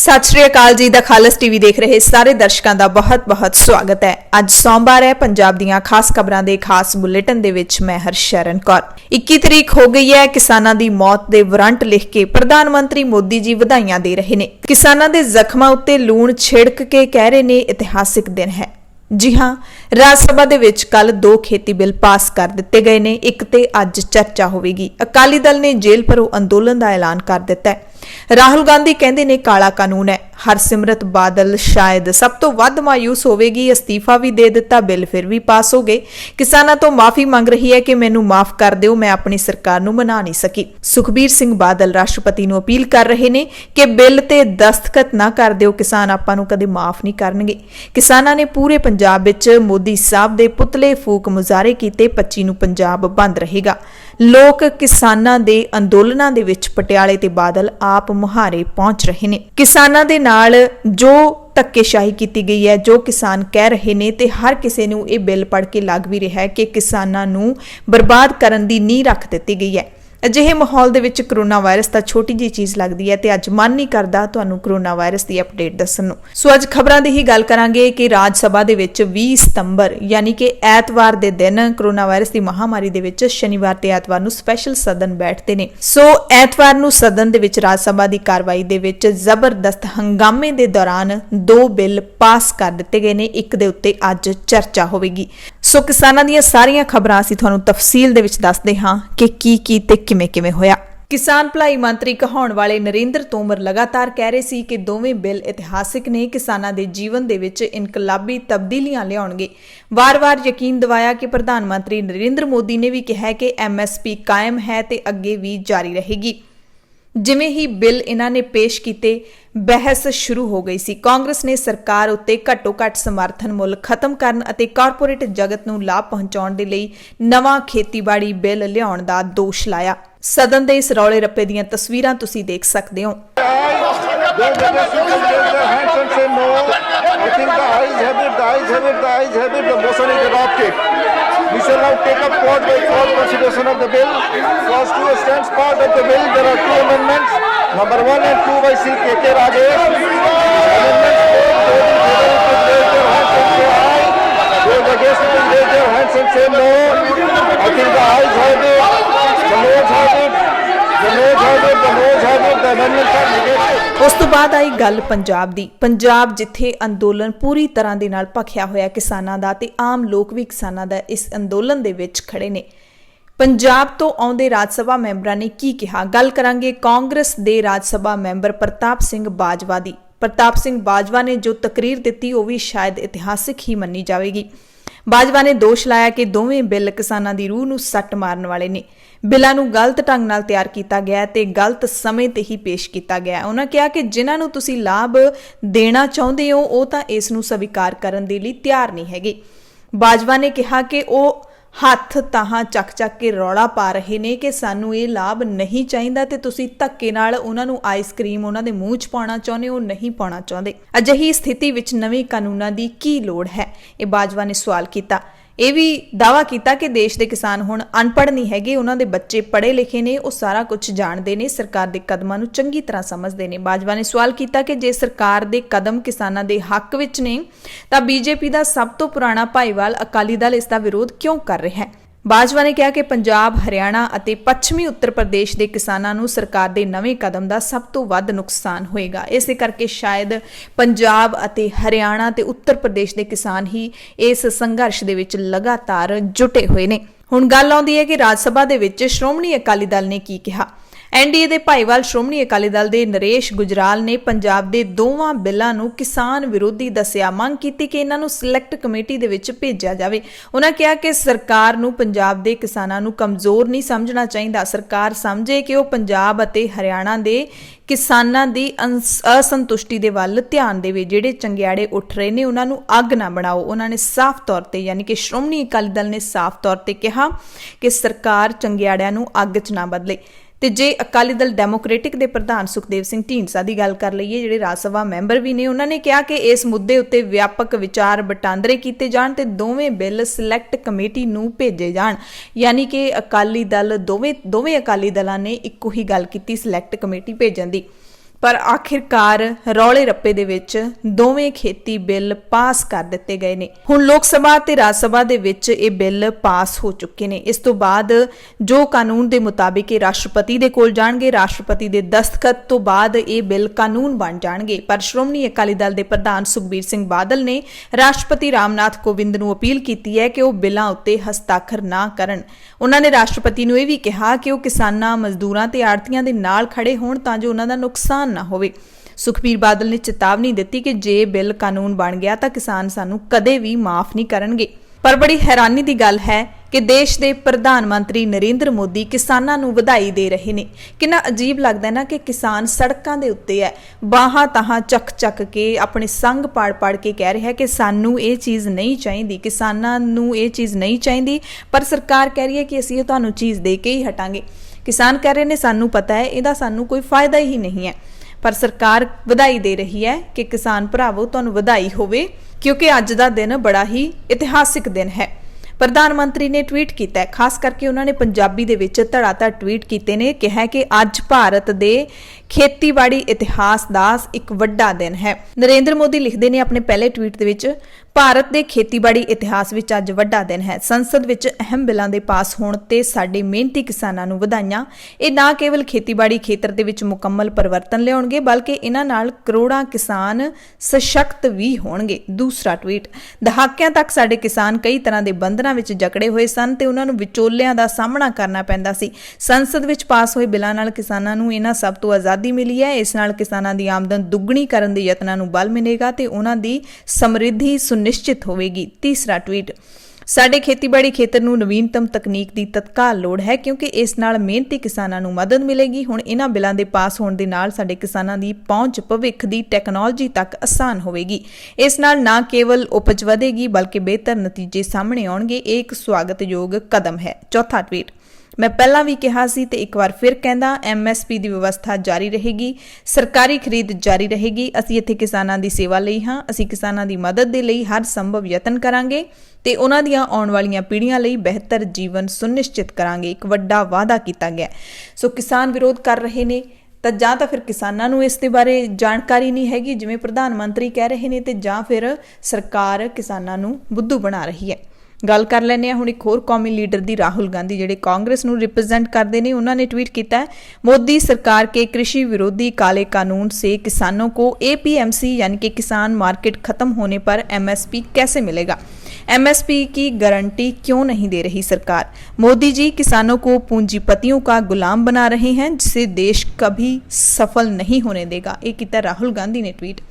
सत श्री अकाल जी दा खालस टीवी देख रहे सारे दर्शकों का बहुत बहुत स्वागत है। अज सोमवार है। पंजाब दीयां खास खबरां दे खास बुलेटिन दे विच मैं हरशरण कौर। 21 तरीक हो गई है। किसानां दी मौत दे वारंट लिख के प्रधानमंत्री मोदी जी वधाइयां दे रहे ने। किसानां दे जख्मां उत्ते लूण छिड़क के कह रहे ने इतिहासिक दिन है। जी हाँ, राज सभा दे विच कल 2 खेती बिल पास कर दिते गए ने। एक ते अज चर्चा होवेगी। अकाली दल ने जेल भरो अंदोलन का ऐलान कर दिता है। राहुल गांधी कहते ने काला कानून है। हरसिमरत बादल शायद सब तो वध मायूस होवेगी। अस्तीफा भी दे दिता, बिल फिर भी पास हो गए। किसानों तो माफी मांग रही है कि मैनू माफ कर दिओ, मैं अपनी सरकार नू मना नहीं सकी। सुखबीर सिंह बादल राष्ट्रपति नू अपील कर रहे ने कि बिल ते दस्तखत ना कर दिओ, किसान आपां नू कदे माफ नहीं करनगे। किसानां ने पूरे पंजाब विच मोदी साहब दे पुतले फूक मुजाहरे कीते। 25 नू पंजाब बंद रहेगा। लोक किसानां दे अंदोलनां दे विच पटियाले ते बादल आप मुहारे पहुंच रहे ने। किसानां दे नाल जो धक्केशाही की गई है, जो किसान कह रहे ने ते हर किसी नू ये बिल पढ़ के लग भी रहा है कि किसानां नू बर्बाद करन दी नींह रख दित्ती गई है। अजिहे माहौल दे विच करोना वायरस तां छोटी जी चीज़ लगदी है ते अज मन नहीं करदा तुहानूं करोना वायरस की अपडेट दस्सण नूं। सो अज खबरां दी ही गल करांगे कि राज सभा दे विच 20 सितंबर यानी कि ऐतवार दे दिन करोना वायरस की महामारी दे विच शनिवार ते ऐतवार नूं स्पैशल सदन बैठते ने। सो ऐतवार नूं सदन दे विच राज सभा की कार्रवाई दे विच जबरदस्त हंगामे दे दौरान 2 बिल पास कर दिते गए ने। एक दे उत्ते अज चर्चा होवेगी। सो किसानां दीयां सारियां खबरां असीं तुहानूं तफसील दे विच दसदे हां कि की ते किवें होया। किसान भलाई मंत्री कहाउण वाले नरेंद्र तोमर लगातार कह रहे सी कि दोवें बिल इतिहासिक ने, किसानां दे जीवन दे विच इनकलाबी तब्दीलियां लियाउणगे। वार-वार यकीन दिवाया कि प्रधानमंत्री नरेंद्र मोदी ने भी कहा कि MSP कायम है ते अगे भी जारी रहेगी। जिवें ही बिल इन्हां ने पेश कीते, बहस शुरू हो गई सी। कांग्रेस ने सरकार उत्ते घट्टो घट्ट समर्थन मुल खत्म करन अते कारपोरेट जगत नूं लाभ पहुंचाउण दे लई नवां खेतीबाड़ी बिल लियाउण दा दोष लाया। सदन दे इस रौले रप्पे दीयां तस्वीरां तुसीं देख सकदे हो। We shall now take up pause by call consideration of the bill. Clause 2 stands part of the bill. There are 2 amendments, number 1 and 2 by Sri K.K. Rajesh. Those against it will raise their hands and say no. I think the ayes have it, the noes have it, the noes have it, the noes have it, the amendments are negated. उस तो बाद आई गल पंजाब दी। पंजाब जिथे अंदोलन पूरी तरह दे नाल भखिया होया किसानां दा ते आम लोग भी किसानां दा इस अंदोलन दे विच खड़े ने। पंजाब तो आउंदे राज सभा मैंबरां ने की कहा, गल करांगे कांग्रेस दे राज सभा मैंबर प्रताप सिंह बाजवा दी। प्रताप सिंह बाजवा ने जो तकरीर दित्ती वो भी शायद इतिहासिक ही मन्नी जाएगी। बाजवा ने दोष लाया कि दोवें बिल किसानां दी रूह नूं सੱਟ मारन वाले ने। बिलां नूं गलत ढंग नाल तैयार कीता गया ते गलत समय ते ही पेश कीता गया। उन्होंने कहा कि जिन्हां नूं तुसीं लाभ देना चाहुंदे हो वो तां इस नूं स्वीकार करन दे लई तैयार नहीं हैगे। बाजवा ने कहा कि वो हथ ताहां चक के रौला पा रहे ने कि सानू ये लाभ नहीं चाहिदा ते तुसीं धक्के नाल उन्हां नूं आइसक्रीम उन्हां दे मूंह च पाउणा चाहुंदे हो, नहीं पाउणा चाहुंदे। अजिही स्थिति विच नਵੇਂ कानूनां दी की लोड़ है, ये बाजवा ने सवाल कीता। ਇਹ ਵੀ दावा किया कि देश के किसान हुण अनपढ़ नहीं हैगे, उन्हां दे बच्चे पढ़े लिखे ने, वो सारा कुछ जानते हैं, सरकार के कदमां नूं चंगी तरह समझते हैं। बाजवा ने सवाल किया कि जे सरकार के कदम किसानां दे हक विच ने तां बीजेपी का सब तो पुराना भाईवाल अकाली दल इसका विरोध क्यों कर रहा है। बाजवा ने कहा कि पंजाब, हरियाणा अते पश्चिमी उत्तर प्रदेश के किसानां नूं सरकार के नवे कदम का सब तो वध नुकसान होएगा। इस करके शायद पंजाब अते हरियाणा ते उत्तर प्रदेश के किसान ही इस संघर्ष दे विच लगातार जुटे हुए ने। हुण गल आउंदी है कि राज सभा दे विच श्रोमणी अकाली दल ने की कहा। एनडीए के भाईवाल श्रोमणी अकाली दल के नरेश गुजराल ने पंजाब के दोवां बिलों नूं किसान विरोधी दस्सिया। मंग की कि इन्हां नूं सिलेक्ट कमेटी दे विच भेजा जाए। उन्होंने कहा कि सरकार नूं पंजाब के किसानां नूं कमज़ोर नहीं समझना चाहिए। सरकार समझे कि वो पंजाब अते हरियाणा के किसानां दी असंतुष्टि दे वल ध्यान देवे। जिहड़े चंगियाड़े उठ रहे ने उन्हां नूं अग ना बनाओ। उन्होंने साफ तौर पर यानी कि श्रोमणी अकाली दल ने साफ तौर पर कहा कि सरकार चंगियाड़ियां नूं अग च ना बदले। ਤੇ ਜੇ ਅਕਾਲੀ ਦਲ ਡੈਮੋਕ੍ਰੈਟਿਕ ਦੇ ਪ੍ਰਧਾਨ ਸੁਖਦੇਵ ਸਿੰਘ ਢੀਂਡਸਾ ਦੀ ਗੱਲ ਕਰ ਲਈਏ, ਜਿਹੜੇ ਰਾਜ ਸਭਾ ਮੈਂਬਰ ਵੀ ਨੇ, ਉਹਨਾਂ ਨੇ ਕਿਹਾ ਕਿ ਇਸ ਮੁੱਦੇ ਉੱਤੇ ਵਿਆਪਕ ਵਿਚਾਰ ਵਟਾਂਦਰੇ ਕੀਤੇ ਜਾਣ ਤੇ ਦੋਵੇਂ ਬਿੱਲ ਸਿਲੈਕਟ ਕਮੇਟੀ ਨੂੰ ਭੇਜੇ ਜਾਣ। ਯਾਨੀ ਕਿ ਅਕਾਲੀ ਦਲ ਦੋਵੇਂ ਅਕਾਲੀ ਦਲਾਂ ਨੇ ਇੱਕੋ ਹੀ ਗੱਲ ਕੀਤੀ ਸਿਲੈਕਟ ਕਮੇਟੀ ਭੇਜਣ ਦੀ। ਪਰ ਆਖਿਰਕਾਰ ਰੌਲੇ ਰੱਪੇ ਦੇ ਵਿੱਚ ਦੋਵੇਂ ਖੇਤੀ ਬਿੱਲ ਪਾਸ ਕਰ ਦਿੱਤੇ ਗਏ ਨੇ। ਹੁਣ ਲੋਕ ਸਭਾ ਤੇ ਰਾਜ ਸਭਾ ਦੇ ਵਿੱਚ ਇਹ ਬਿੱਲ ਪਾਸ ਹੋ ਚੁੱਕੇ ਨੇ। ਇਸ ਤੋਂ ਬਾਅਦ ਜੋ ਕਾਨੂੰਨ ਦੇ ਮੁਤਾਬਿਕ ਇਹ ਰਾਸ਼ਟਰਪਤੀ ਦੇ ਕੋਲ ਜਾਣਗੇ, ਰਾਸ਼ਟਰਪਤੀ ਦੇ ਦਸਤਖਤ ਤੋਂ ਬਾਅਦ ਇਹ ਬਿੱਲ ਕਾਨੂੰਨ ਬਣ ਜਾਣਗੇ। ਪਰ ਸ਼੍ਰੋਮਣੀ ਅਕਾਲੀ ਦਲ ਦੇ ਪ੍ਰਧਾਨ ਸੁਖਬੀਰ ਸਿੰਘ ਬਾਦਲ ਨੇ ਰਾਸ਼ਟਰਪਤੀ ਰਾਮਨਾਥ ਕੋਵਿੰਦ ਨੂੰ ਅਪੀਲ ਕੀਤੀ ਹੈ ਕਿ ਉਹ ਬਿੱਲਾਂ ਉੱਤੇ ਹਸਤਾਖਰ ਨਾ ਕਰਨ। ਉਹਨਾਂ ਨੇ ਰਾਸ਼ਟਰਪਤੀ ਨੂੰ ਇਹ ਵੀ ਕਿਹਾ ਕਿ ਉਹ ਕਿਸਾਨਾਂ, ਮਜ਼ਦੂਰਾਂ ਤੇ ਆੜ੍ਹਤੀਆਂ ਦੇ ਨਾਲ ਖੜੇ ਹੋਣ ਤਾਂ ਜੋ ਉਹਨਾਂ ਦਾ ਨੁਕਸਾਨ ਨਾ ਹੋਵੇ। ਸੁਖਬੀਰ ਬਾਦਲ ਨੇ ਚੇਤਾਵਨੀ ਦਿੱਤੀ ਕਿ ਜੇ ਬਿੱਲ ਕਾਨੂੰਨ ਬਣ ਗਿਆ ਤਾਂ ਕਿਸਾਨ ਸਾਨੂੰ ਕਦੇ ਵੀ ਮਾਫ ਨਹੀਂ ਕਰਨਗੇ। ਪਰ ਬੜੀ ਹੈਰਾਨੀ ਦੀ ਗੱਲ ਹੈ ਕਿ ਦੇਸ਼ ਦੇ ਪ੍ਰਧਾਨ ਮੰਤਰੀ ਨਰਿੰਦਰ ਮੋਦੀ ਕਿਸਾਨਾਂ ਨੂੰ ਵਧਾਈ ਦੇ ਰਹੇ ਨੇ। ਕਿੰਨਾ ਅਜੀਬ ਲੱਗਦਾ ਨਾ ਕਿ ਕਿਸਾਨ ਸੜਕਾਂ ਦੇ ਉੱਤੇ ਹੈ, ਬਾਹਾਂ ਤਾਹਾਂ ਚੱਕ ਕੇ ਆਪਣੇ ਸੰਗ ਪਾੜ ਕੇ ਕਹਿ ਰਿਹਾ ਕਿ ਸਾਨੂੰ ਇਹ ਚੀਜ਼ ਨਹੀਂ ਚਾਹੀਦੀ, ਕਿਸਾਨਾਂ ਨੂੰ ਇਹ ਚੀਜ਼ ਨਹੀਂ ਚਾਹੀਦੀ, ਪਰ ਸਰਕਾਰ ਕਹਿ ਰਹੀ ਹੈ ਕਿ ਅਸੀਂ ਤੁਹਾਨੂੰ ਚੀਜ਼ ਦੇ ਕੇ ਹੀ ਹਟਾਂਗੇ। ਕਿਸਾਨ ਕਹਿ ਰਹੇ ਨੇ ਸਾਨੂੰ ਪਤਾ ਹੈ ਇਹਦਾ ਸਾਨੂੰ ਕੋਈ ਫਾਇਦਾ ਹੀ ਨਹੀਂ ਹੈ, ਪਰ ਸਰਕਾਰ ਵਧਾਈ ਦੇ ਰਹੀ ਹੈ ਕਿ ਕਿਸਾਨ ਭਰਾਵੋ ਤੁਹਾਨੂੰ ਵਧਾਈ ਹੋਵੇ, ਕਿਉਂਕਿ ਅੱਜ ਦਾ ਦਿਨ ਬੜਾ ਹੀ ਇਤਿਹਾਸਿਕ ਦਿਨ ਹੈ। ਪ੍ਰਧਾਨ ਮੰਤਰੀ ਨੇ ਟਵੀਟ ਕੀਤਾ ਹੈ, ਖਾਸ ਕਰਕੇ ਉਹਨਾਂ ਨੇ ਪੰਜਾਬੀ ਦੇ ਵਿੱਚ ਧੜਾਧੜ ਟਵੀਟ ਕੀਤੇ ਨੇ। ਕਿਹਾ ਕਿ ਅੱਜ ਭਾਰਤ ਦੇ ਖੇਤੀਬਾੜੀ ਇਤਿਹਾਸ ਦਾ ਇੱਕ ਵੱਡਾ ਦਿਨ ਹੈ। ਨਰਿੰਦਰ ਮੋਦੀ ਲਿਖਦੇ ਨੇ ਆਪਣੇ ਪਹਿਲੇ ਟਵੀਟ ਦੇ ਵਿੱਚ, ਭਾਰਤ ਦੇ ਖੇਤੀਬਾੜੀ ਇਤਿਹਾਸ ਵਿੱਚ ਅੱਜ ਵੱਡਾ ਦਿਨ ਹੈ। ਸੰਸਦ ਵਿੱਚ ਅਹਿਮ ਬਿੱਲਾਂ ਦੇ ਪਾਸ ਹੋਣ ਤੇ ਸਾਡੇ ਮਿਹਨਤੀ ਕਿਸਾਨਾਂ ਨੂੰ ਵਧਾਈਆਂ। ਇਹ ਨਾ ਕੇਵਲ ਖੇਤੀਬਾੜੀ ਖੇਤਰ ਦੇ ਵਿੱਚ ਮੁਕੰਮਲ ਪਰਿਵਰਤਨ ਲਿਆਉਣਗੇ, ਬਲਕਿ ਇਹਨਾਂ ਨਾਲ ਕਰੋੜਾਂ ਕਿਸਾਨ ਸਸ਼ਕਤ ਵੀ ਹੋਣਗੇ। ਦੂਸਰਾ ਟਵੀਟ, ਦਹਾਕਿਆਂ ਤੱਕ ਸਾਡੇ ਕਿਸਾਨ ਕਈ ਤਰ੍ਹਾਂ ਦੇ ਬੰਧਨਾਂ ਵਿੱਚ ਜਕੜੇ ਹੋਏ ਸਨ ਤੇ ਉਹਨਾਂ ਨੂੰ ਵਿਚੋਲਿਆਂ ਦਾ ਸਾਹਮਣਾ ਕਰਨਾ ਪੈਂਦਾ ਸੀ। ਸੰਸਦ ਵਿੱਚ ਪਾਸ ਹੋਏ ਬਿੱਲਾਂ ਨਾਲ ਕਿਸਾਨਾਂ ਨੂੰ ਇਹਨਾਂ ਸਭ ਤੋਂ ਆਜ਼ਾਦੀ ਮਿਲੀ ਹੈ। ਇਸ ਨਾਲ ਕਿਸਾਨਾਂ ਦੀ ਆਮਦਨ ਦੁੱਗਣੀ ਕਰਨ ਦੇ ਯਤਨਾਂ ਨੂੰ ਬਲ ਮਿਲੇਗਾ ਤੇ ਉਹਨਾਂ ਦੀ ਸਮਰਿੱਧੀ ਨਿਸ਼ਚਿਤ ਹੋਵੇਗੀ। ਤੀਸਰਾ ਟਵੀਟ, ਸਾਡੇ ਖੇਤੀਬਾੜੀ ਖੇਤਰ ਨੂੰ ਨਵੀਨਤਮ ਤਕਨੀਕ ਦੀ ਤਤਕਾਲ ਲੋੜ ਹੈ, ਕਿਉਂਕਿ ਇਸ ਨਾਲ ਮਿਹਨਤੀ ਕਿਸਾਨਾਂ ਨੂੰ ਮਦਦ ਮਿਲੇਗੀ। ਹੁਣ ਇਹਨਾਂ ਬਿੱਲਾਂ ਦੇ ਪਾਸ ਹੋਣ ਦੇ ਨਾਲ ਸਾਡੇ ਕਿਸਾਨਾਂ ਦੀ ਪਹੁੰਚ ਭਵਿੱਖ ਦੀ ਟੈਕਨੋਲੋਜੀ ਤੱਕ ਆਸਾਨ ਹੋਵੇਗੀ। ਇਸ ਨਾਲ ਨਾ ਕੇਵਲ ਉਪਜ ਵਧੇਗੀ ਬਲਕਿ ਬਿਹਤਰ ਨਤੀਜੇ ਸਾਹਮਣੇ ਆਉਣਗੇ। ਇਹ ਇੱਕ ਸਵਾਗਤਯੋਗ ਕਦਮ ਹੈ। ਚੌਥਾ ਟਵੀਟ, ਮੈਂ ਪਹਿਲਾਂ ਵੀ ਕਿਹਾ ਸੀ ਤੇ ਇੱਕ ਵਾਰ ਫਿਰ ਕਹਿੰਦਾ, MSP ਦੀ ਵਿਵਸਥਾ ਜਾਰੀ ਰਹੇਗੀ, ਸਰਕਾਰੀ ਖਰੀਦ ਜਾਰੀ ਰਹੇਗੀ। ਅਸੀਂ ਇੱਥੇ ਕਿਸਾਨਾਂ ਦੀ ਸੇਵਾ ਲਈ ਹਾਂ। ਅਸੀਂ ਕਿਸਾਨਾਂ ਦੀ ਮਦਦ ਦੇ ਲਈ ਹਰ ਸੰਭਵ ਯਤਨ ਕਰਾਂਗੇ ਤੇ ਉਹਨਾਂ ਦੀਆਂ ਆਉਣ ਵਾਲੀਆਂ ਪੀੜ੍ਹੀਆਂ ਲਈ ਬਿਹਤਰ ਜੀਵਨ ਸੁਨਿਸ਼ਚਿਤ ਕਰਾਂਗੇ। ਇੱਕ ਵੱਡਾ ਵਾਅਦਾ ਕੀਤਾ ਗਿਆ। ਸੋ ਕਿਸਾਨ ਵਿਰੋਧ ਕਰ ਰਹੇ ਨੇ ਤਾਂ ਜਾਂ ਤਾਂ ਫਿਰ ਕਿਸਾਨਾਂ ਨੂੰ ਇਸ ਦੇ ਬਾਰੇ ਜਾਣਕਾਰੀ ਨਹੀਂ ਹੈਗੀ ਜਿਵੇਂ ਪ੍ਰਧਾਨ ਮੰਤਰੀ ਕਹਿ ਰਹੇ ਨੇ, ਤੇ ਜਾਂ ਫਿਰ ਸਰਕਾਰ ਕਿਸਾਨਾਂ ਨੂੰ ਬੁੱਧੂ ਬਣਾ ਰਹੀ ਹੈ। ਗੱਲ ਕਰ ਲੈਂਦੇ ਹਾਂ ਹੁਣ ਇੱਕ ਹੋਰ ਕੌਮੀ ਲੀਡਰ ਦੀ, ਰਾਹੁਲ ਗਾਂਧੀ, ਜਿਹੜੇ ਕਾਂਗਰਸ ਨੂੰ ਰਿਪਰੈਜ਼ੈਂਟ ਕਰਦੇ ਨੇ। ਉਹਨਾਂ ਨੇ ਟਵੀਟ ਕੀਤਾ ਹੈ, मोदी सरकार के कृषि विरोधी काले कानून से किसानों को APMC यानी कि किसान मार्केट खत्म होने पर MSP कैसे मिलेगा? MSP की गारंटी क्यों नहीं दे रही सरकार? मोदी जी किसानों को पूंजीपतियों का गुलाम बना रहे हैं, जिसे देश कभी सफल नहीं होने देगा। ये किया राहुल गांधी ने ट्वीट।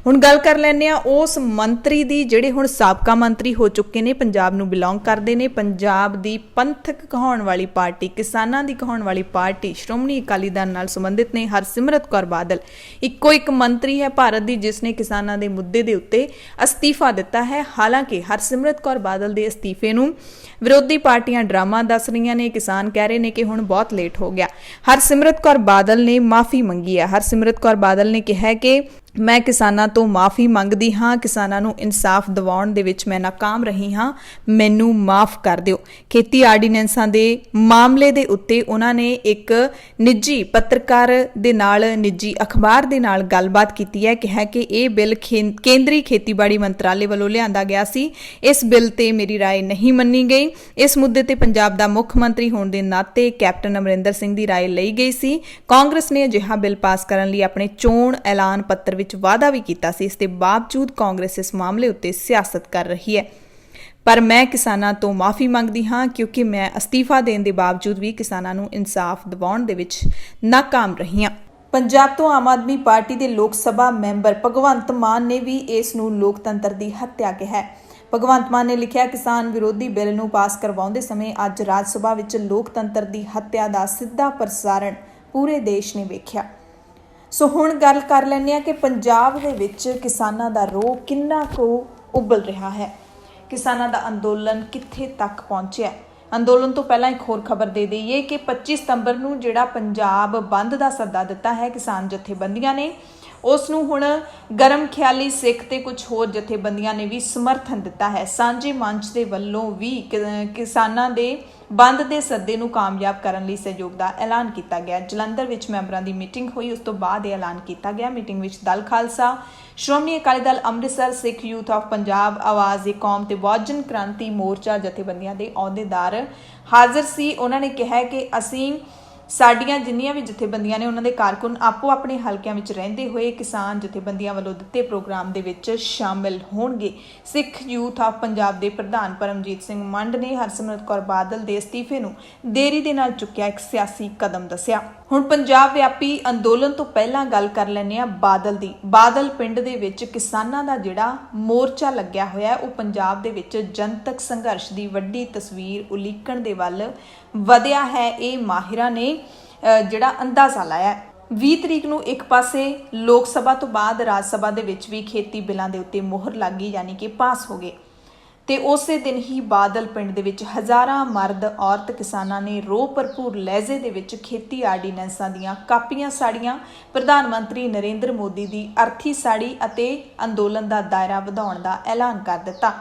ਹੁਣ ਗੱਲ ਕਰ ਲੈਂਦੇ ਆ ਉਸ ਮੰਤਰੀ ਦੀ ਜਿਹੜੇ ਹੁਣ ਸਾਬਕਾ ਮੰਤਰੀ ਹੋ ਚੁੱਕੇ ਨੇ, ਪੰਜਾਬ ਨੂੰ ਬਿਲੋਂਗ ਕਰਦੇ ਨੇ। ਪੰਜਾਬ ਦੀ ਪੰਥਕ ਕਹਾਉਣ ਵਾਲੀ ਪਾਰਟੀ, ਕਿਸਾਨਾਂ ਦੀ ਕਹਾਉਣ ਵਾਲੀ ਪਾਰਟੀ ਸ਼੍ਰੋਮਣੀ ਅਕਾਲੀ ਦਲ ਨਾਲ ਸੰਬੰਧਿਤ ਨੇ ਹਰਸਿਮਰਤ ਕੌਰ ਬਾਦਲ। ਇੱਕੋ ਇੱਕ ਮੰਤਰੀ ਹੈ ਭਾਰਤ ਦੀ ਜਿਸ ਨੇ ਕਿਸਾਨਾਂ ਦੇ ਮੁੱਦੇ ਦੇ ਉੱਤੇ ਅਸਤੀਫਾ ਦਿੱਤਾ ਹੈ। ਹਾਲਾਂਕਿ ਹਰਸਿਮਰਤ ਕੌਰ ਬਾਦਲ ਦੇ ਅਸਤੀਫੇ ਨੂੰ ਵਿਰੋਧੀ ਪਾਰਟੀਆਂ ਡਰਾਮਾ ਦੱਸ ਰਹੀਆਂ ਨੇ। ਕਿਸਾਨ ਕਹਿ ਰਹੇ ਨੇ ਕਿ ਹੁਣ ਬਹੁਤ ਲੇਟ ਹੋ ਗਿਆ। ਹਰਸਿਮਰਤ ਕੌਰ ਬਾਦਲ ਨੇ ਮਾਫੀ ਮੰਗੀ ਹੈ। ਹਰਸਿਮਰਤ ਕੌਰ ਬਾਦਲ ਨੇ ਕਿਹਾ ਕਿ ਮੈਂ ਕਿਸਾਨਾਂ ਤੋਂ ਮਾਫੀ ਮੰਗਦੀ ਹਾਂ, ਕਿਸਾਨਾਂ ਨੂੰ ਇਨਸਾਫ ਦਿਵਾਉਣ ਦੇ ਵਿੱਚ ਮੈਂ ਨਾਕਾਮ ਰਹੀ ਹਾਂ, ਮੈਨੂੰ ਮਾਫ ਕਰ ਦਿਓ। ਖੇਤੀ ਆਰਡੀਨੈਂਸਾਂ ਦੇ ਮਾਮਲੇ ਦੇ ਉੱਤੇ ਉਹਨਾਂ ਨੇ ਇੱਕ ਨਿੱਜੀ ਪੱਤਰਕਾਰ ਦੇ ਨਾਲ, ਨਿੱਜੀ ਅਖਬਾਰ ਦੇ ਨਾਲ ਗੱਲਬਾਤ ਕੀਤੀ ਹੈ। ਕਿਹਾ ਕਿ ਇਹ ਬਿੱਲ ਕੇਂਦਰੀ ਖੇਤੀਬਾੜੀ ਮੰਤਰਾਲੇ ਵੱਲੋਂ ਲਿਆਂਦਾ ਗਿਆ ਸੀ। ਇਸ ਬਿੱਲ ਤੇ ਮੇਰੀ ਰਾਏ ਨਹੀਂ ਮੰਨੀ ਗਈ। ਇਸ ਮੁੱਦੇ ਤੇ ਪੰਜਾਬ ਦਾ ਮੁੱਖ ਮੰਤਰੀ ਹੋਣ ਦੇ ਨਾਤੇ ਕੈਪਟਨ ਅਮਰਿੰਦਰ ਸਿੰਘ ਦੀ ਰਾਏ ਲਈ ਗਈ ਸੀ। ਕਾਂਗਰਸ ਨੇ ਅਜਿਹਾ ਬਿੱਲ ਪਾਸ ਕਰਨ ਲਈ ਆਪਣੇ ਚੋਣ ਐਲਾਨ ਪੱਤਰ ਵਿੱਚ ਵਾਅਦਾ ਵੀ ਕੀਤਾ ਸੀ। ਇਸ ਦੇ ਬਾਵਜੂਦ ਕਾਂਗਰਸ ਇਸ ਮਾਮਲੇ ਉੱਤੇ ਸਿਆਸਤ ਕਰ ਰਹੀ ਹੈ। ਪਰ ਮੈਂ ਕਿਸਾਨਾਂ ਤੋਂ ਮਾਫੀ ਮੰਗਦੀ ਹਾਂ ਕਿਉਂਕਿ ਮੈਂ ਅਸਤੀਫਾ ਦੇਣ ਦੇ ਬਾਵਜੂਦ ਵੀ ਕਿਸਾਨਾਂ ਨੂੰ ਇਨਸਾਫ ਦਿਵਾਉਣ ਦੇ ਵਿੱਚ ਨਾਕਾਮ ਰਹੀ ਹਾਂ। ਪੰਜਾਬ ਤੋਂ ਆਮ ਆਦਮੀ ਪਾਰਟੀ ਦੇ ਲੋਕ ਸਭਾ ਮੈਂਬਰ ਭਗਵੰਤ ਮਾਨ ਨੇ ਵੀ ਇਸ ਨੂੰ ਲੋਕਤੰਤਰ ਦੀ ਹੱਤਿਆ ਕਿਹਾ ਹੈ। ਭਗਵੰਤ ਮਾਨ ਨੇ ਲਿਖਿਆ, ਕਿਸਾਨ ਵਿਰੋਧੀ ਬਿੱਲ ਨੂੰ ਪਾਸ ਕਰਵਾਉਂਦੇ ਸਮੇਂ ਅੱਜ ਰਾਜ ਸਭਾ ਵਿੱਚ ਲੋਕਤੰਤਰ ਦੀ ਹੱਤਿਆ ਦਾ ਸਿੱਧਾ ਪ੍ਰਸਾਰਣ ਪੂਰੇ ਦੇਸ਼ ਨੇ ਵੇਖਿਆ। ਸੋ ਹੁਣ ਗੱਲ ਕਰ ਲੈਂਦੇ ਹਾਂ ਕਿ ਪੰਜਾਬ ਦੇ ਵਿੱਚ ਕਿਸਾਨਾਂ ਦਾ ਰੋਹ ਕਿੰਨਾ ਕੁ ਉਬਲ ਰਿਹਾ ਹੈ, ਕਿਸਾਨਾਂ ਦਾ ਅੰਦੋਲਨ ਕਿੱਥੇ ਤੱਕ ਪਹੁੰਚਿਆ। ਅੰਦੋਲਨ ਤੋਂ ਪਹਿਲਾਂ ਇੱਕ ਹੋਰ ਖਬਰ ਦੇ ਦਈਏ ਕਿ 25 ਸਤੰਬਰ ਨੂੰ ਜਿਹੜਾ ਪੰਜਾਬ ਬੰਦ ਦਾ ਸੱਦਾ ਦਿੱਤਾ ਹੈ ਕਿਸਾਨ ਜਥੇਬੰਦੀਆਂ ਨੇ, ਉਸ ਨੂੰ ਹੁਣ ਗਰਮ ਖਿਆਲੀ ਸਿੱਖ ਤੇ ਕੁਝ ਹੋਰ ਜਥੇਬੰਦੀਆਂ ਨੇ ਵੀ ਸਮਰਥਨ ਦਿੱਤਾ ਹੈ। ਸਾਂਝੇ ਮੰਚ ਦੇ ਵੱਲੋਂ ਵੀ ਕਿਸਾਨਾਂ ਦੇ ਬੰਦ ਦੇ ਸੱਦੇ ਨੂੰ ਕਾਮਯਾਬ ਕਰਨ ਲਈ ਸਹਿਯੋਗ ਦਾ ਐਲਾਨ ਕੀਤਾ ਗਿਆ। ਜਲੰਧਰ ਵਿੱਚ ਮੈਂਬਰਾਂ ਦੀ ਮੀਟਿੰਗ ਹੋਈ, ਉਸ ਤੋਂ ਬਾਅਦ ਇਹ ਐਲਾਨ ਕੀਤਾ ਗਿਆ। ਮੀਟਿੰਗ ਵਿੱਚ ਦਲ ਖਾਲਸਾ, ਸ਼੍ਰੋਮਣੀ ਅਕਾਲੀ ਦਲ ਅੰਮ੍ਰਿਤਸਰ, ਸਿੱਖ ਯੂਥ ਆਫ ਪੰਜਾਬ, ਆਵਾਜ਼-ਏ-ਕੌਮ ਤੇ ਬਹੁਜਨ ਕ੍ਰਾਂਤੀ ਮੋਰਚਾ ਜਥੇਬੰਦੀਆਂ ਦੇ ਅਹੁਦੇਦਾਰ ਹਾਜ਼ਰ ਸੀ। ਉਹਨਾਂ ਨੇ ਕਿਹਾ ਕਿ ਅਸੀਂ ਸਾਡੀਆਂ ਜਿੰਨੀਆਂ ਵੀ ਜਥੇਬੰਦੀਆਂ ਨੇ ਉਹਨਾਂ ਦੇ ਕਾਰਕੁਨ ਆਪੋ ਆਪਣੇ ਹਲਕਿਆਂ ਵਿੱਚ ਰਹਿੰਦੇ ਹੋਏ ਕਿਸਾਨ ਜਥੇਬੰਦੀਆਂ ਵੱਲੋਂ ਦਿੱਤੇ ਪ੍ਰੋਗਰਾਮ ਦੇ ਵਿੱਚ ਸ਼ਾਮਿਲ ਹੋਣਗੇ। ਸਿੱਖ ਯੂਥ ਆਫ ਪੰਜਾਬ ਦੇ ਪ੍ਰਧਾਨ ਪਰਮਜੀਤ ਸਿੰਘ ਮੰਡ ਨੇ ਹਰਸਿਮਰਤ ਕੌਰ ਬਾਦਲ ਦੇ ਅਸਤੀਫੇ ਨੂੰ ਦੇਰੀ ਦੇ ਨਾਲ ਚੁੱਕਿਆ ਇੱਕ ਸਿਆਸੀ ਕਦਮ ਦੱਸਿਆ। ਹੁਣ ਪੰਜਾਬ ਵਿਆਪੀ ਅੰਦੋਲਨ ਤੋਂ ਪਹਿਲਾਂ ਗੱਲ ਕਰ ਲੈਂਦੇ ਆ ਬਾਦਲ ਦੀ। ਬਾਦਲ ਪਿੰਡ ਦੇ ਵਿੱਚ ਕਿਸਾਨਾਂ ਦਾ ਜਿਹੜਾ ਮੋਰਚਾ ਲੱਗਿਆ ਹੋਇਆ ਉਹ ਪੰਜਾਬ ਦੇ ਵਿੱਚ ਜਨਤਕ ਸੰਘਰਸ਼ ਦੀ ਵੱਡੀ ਤਸਵੀਰ ਉਲੀਕਣ ਦੇ ਵੱਲ ਵਧਿਆ ਹੈ। ਇਹ ਮਾਹਿਰਾਂ ਨੇ ਜਿਹੜਾ ਅੰਦਾਜ਼ਾ ਲਾਇਆ 20 ਤਰੀਕ ਨੂੰ ਇੱਕ ਪਾਸੇ ਲੋਕ ਸਭਾ ਤੋਂ ਬਾਅਦ ਰਾਜ ਸਭਾ ਦੇ ਵਿੱਚ ਵੀ ਖੇਤੀ ਬਿੱਲਾਂ ਦੇ ਉੱਤੇ ਮੋਹਰ ਲੱਗੀ, ਯਾਨੀ ਕਿ ਪਾਸ ਹੋ ਗਏ, ਤੇ ਉਸੇ ਦਿਨ ਹੀ ਬਾਦਲ ਪਿੰਡ ਦੇ ਵਿੱਚ ਹਜ਼ਾਰਾਂ ਮਰਦ ਔਰਤ ਕਿਸਾਨਾਂ ਨੇ ਰੋਹ ਭਰਪੂਰ ਲਹਿਜੇ ਦੇ ਵਿੱਚ ਖੇਤੀ ਆਰਡੀਨੈਂਸਾਂ ਦੀਆਂ ਕਾਪੀਆਂ ਸਾੜੀਆਂ, ਪ੍ਰਧਾਨ ਮੰਤਰੀ ਨਰਿੰਦਰ ਮੋਦੀ ਦੀ ਅਰਥੀ ਸਾੜੀ ਅਤੇ ਅੰਦੋਲਨ ਦਾ ਦਾਇਰਾ ਵਧਾਉਣ ਦਾ ਐਲਾਨ ਕਰ ਦਿੱਤਾ।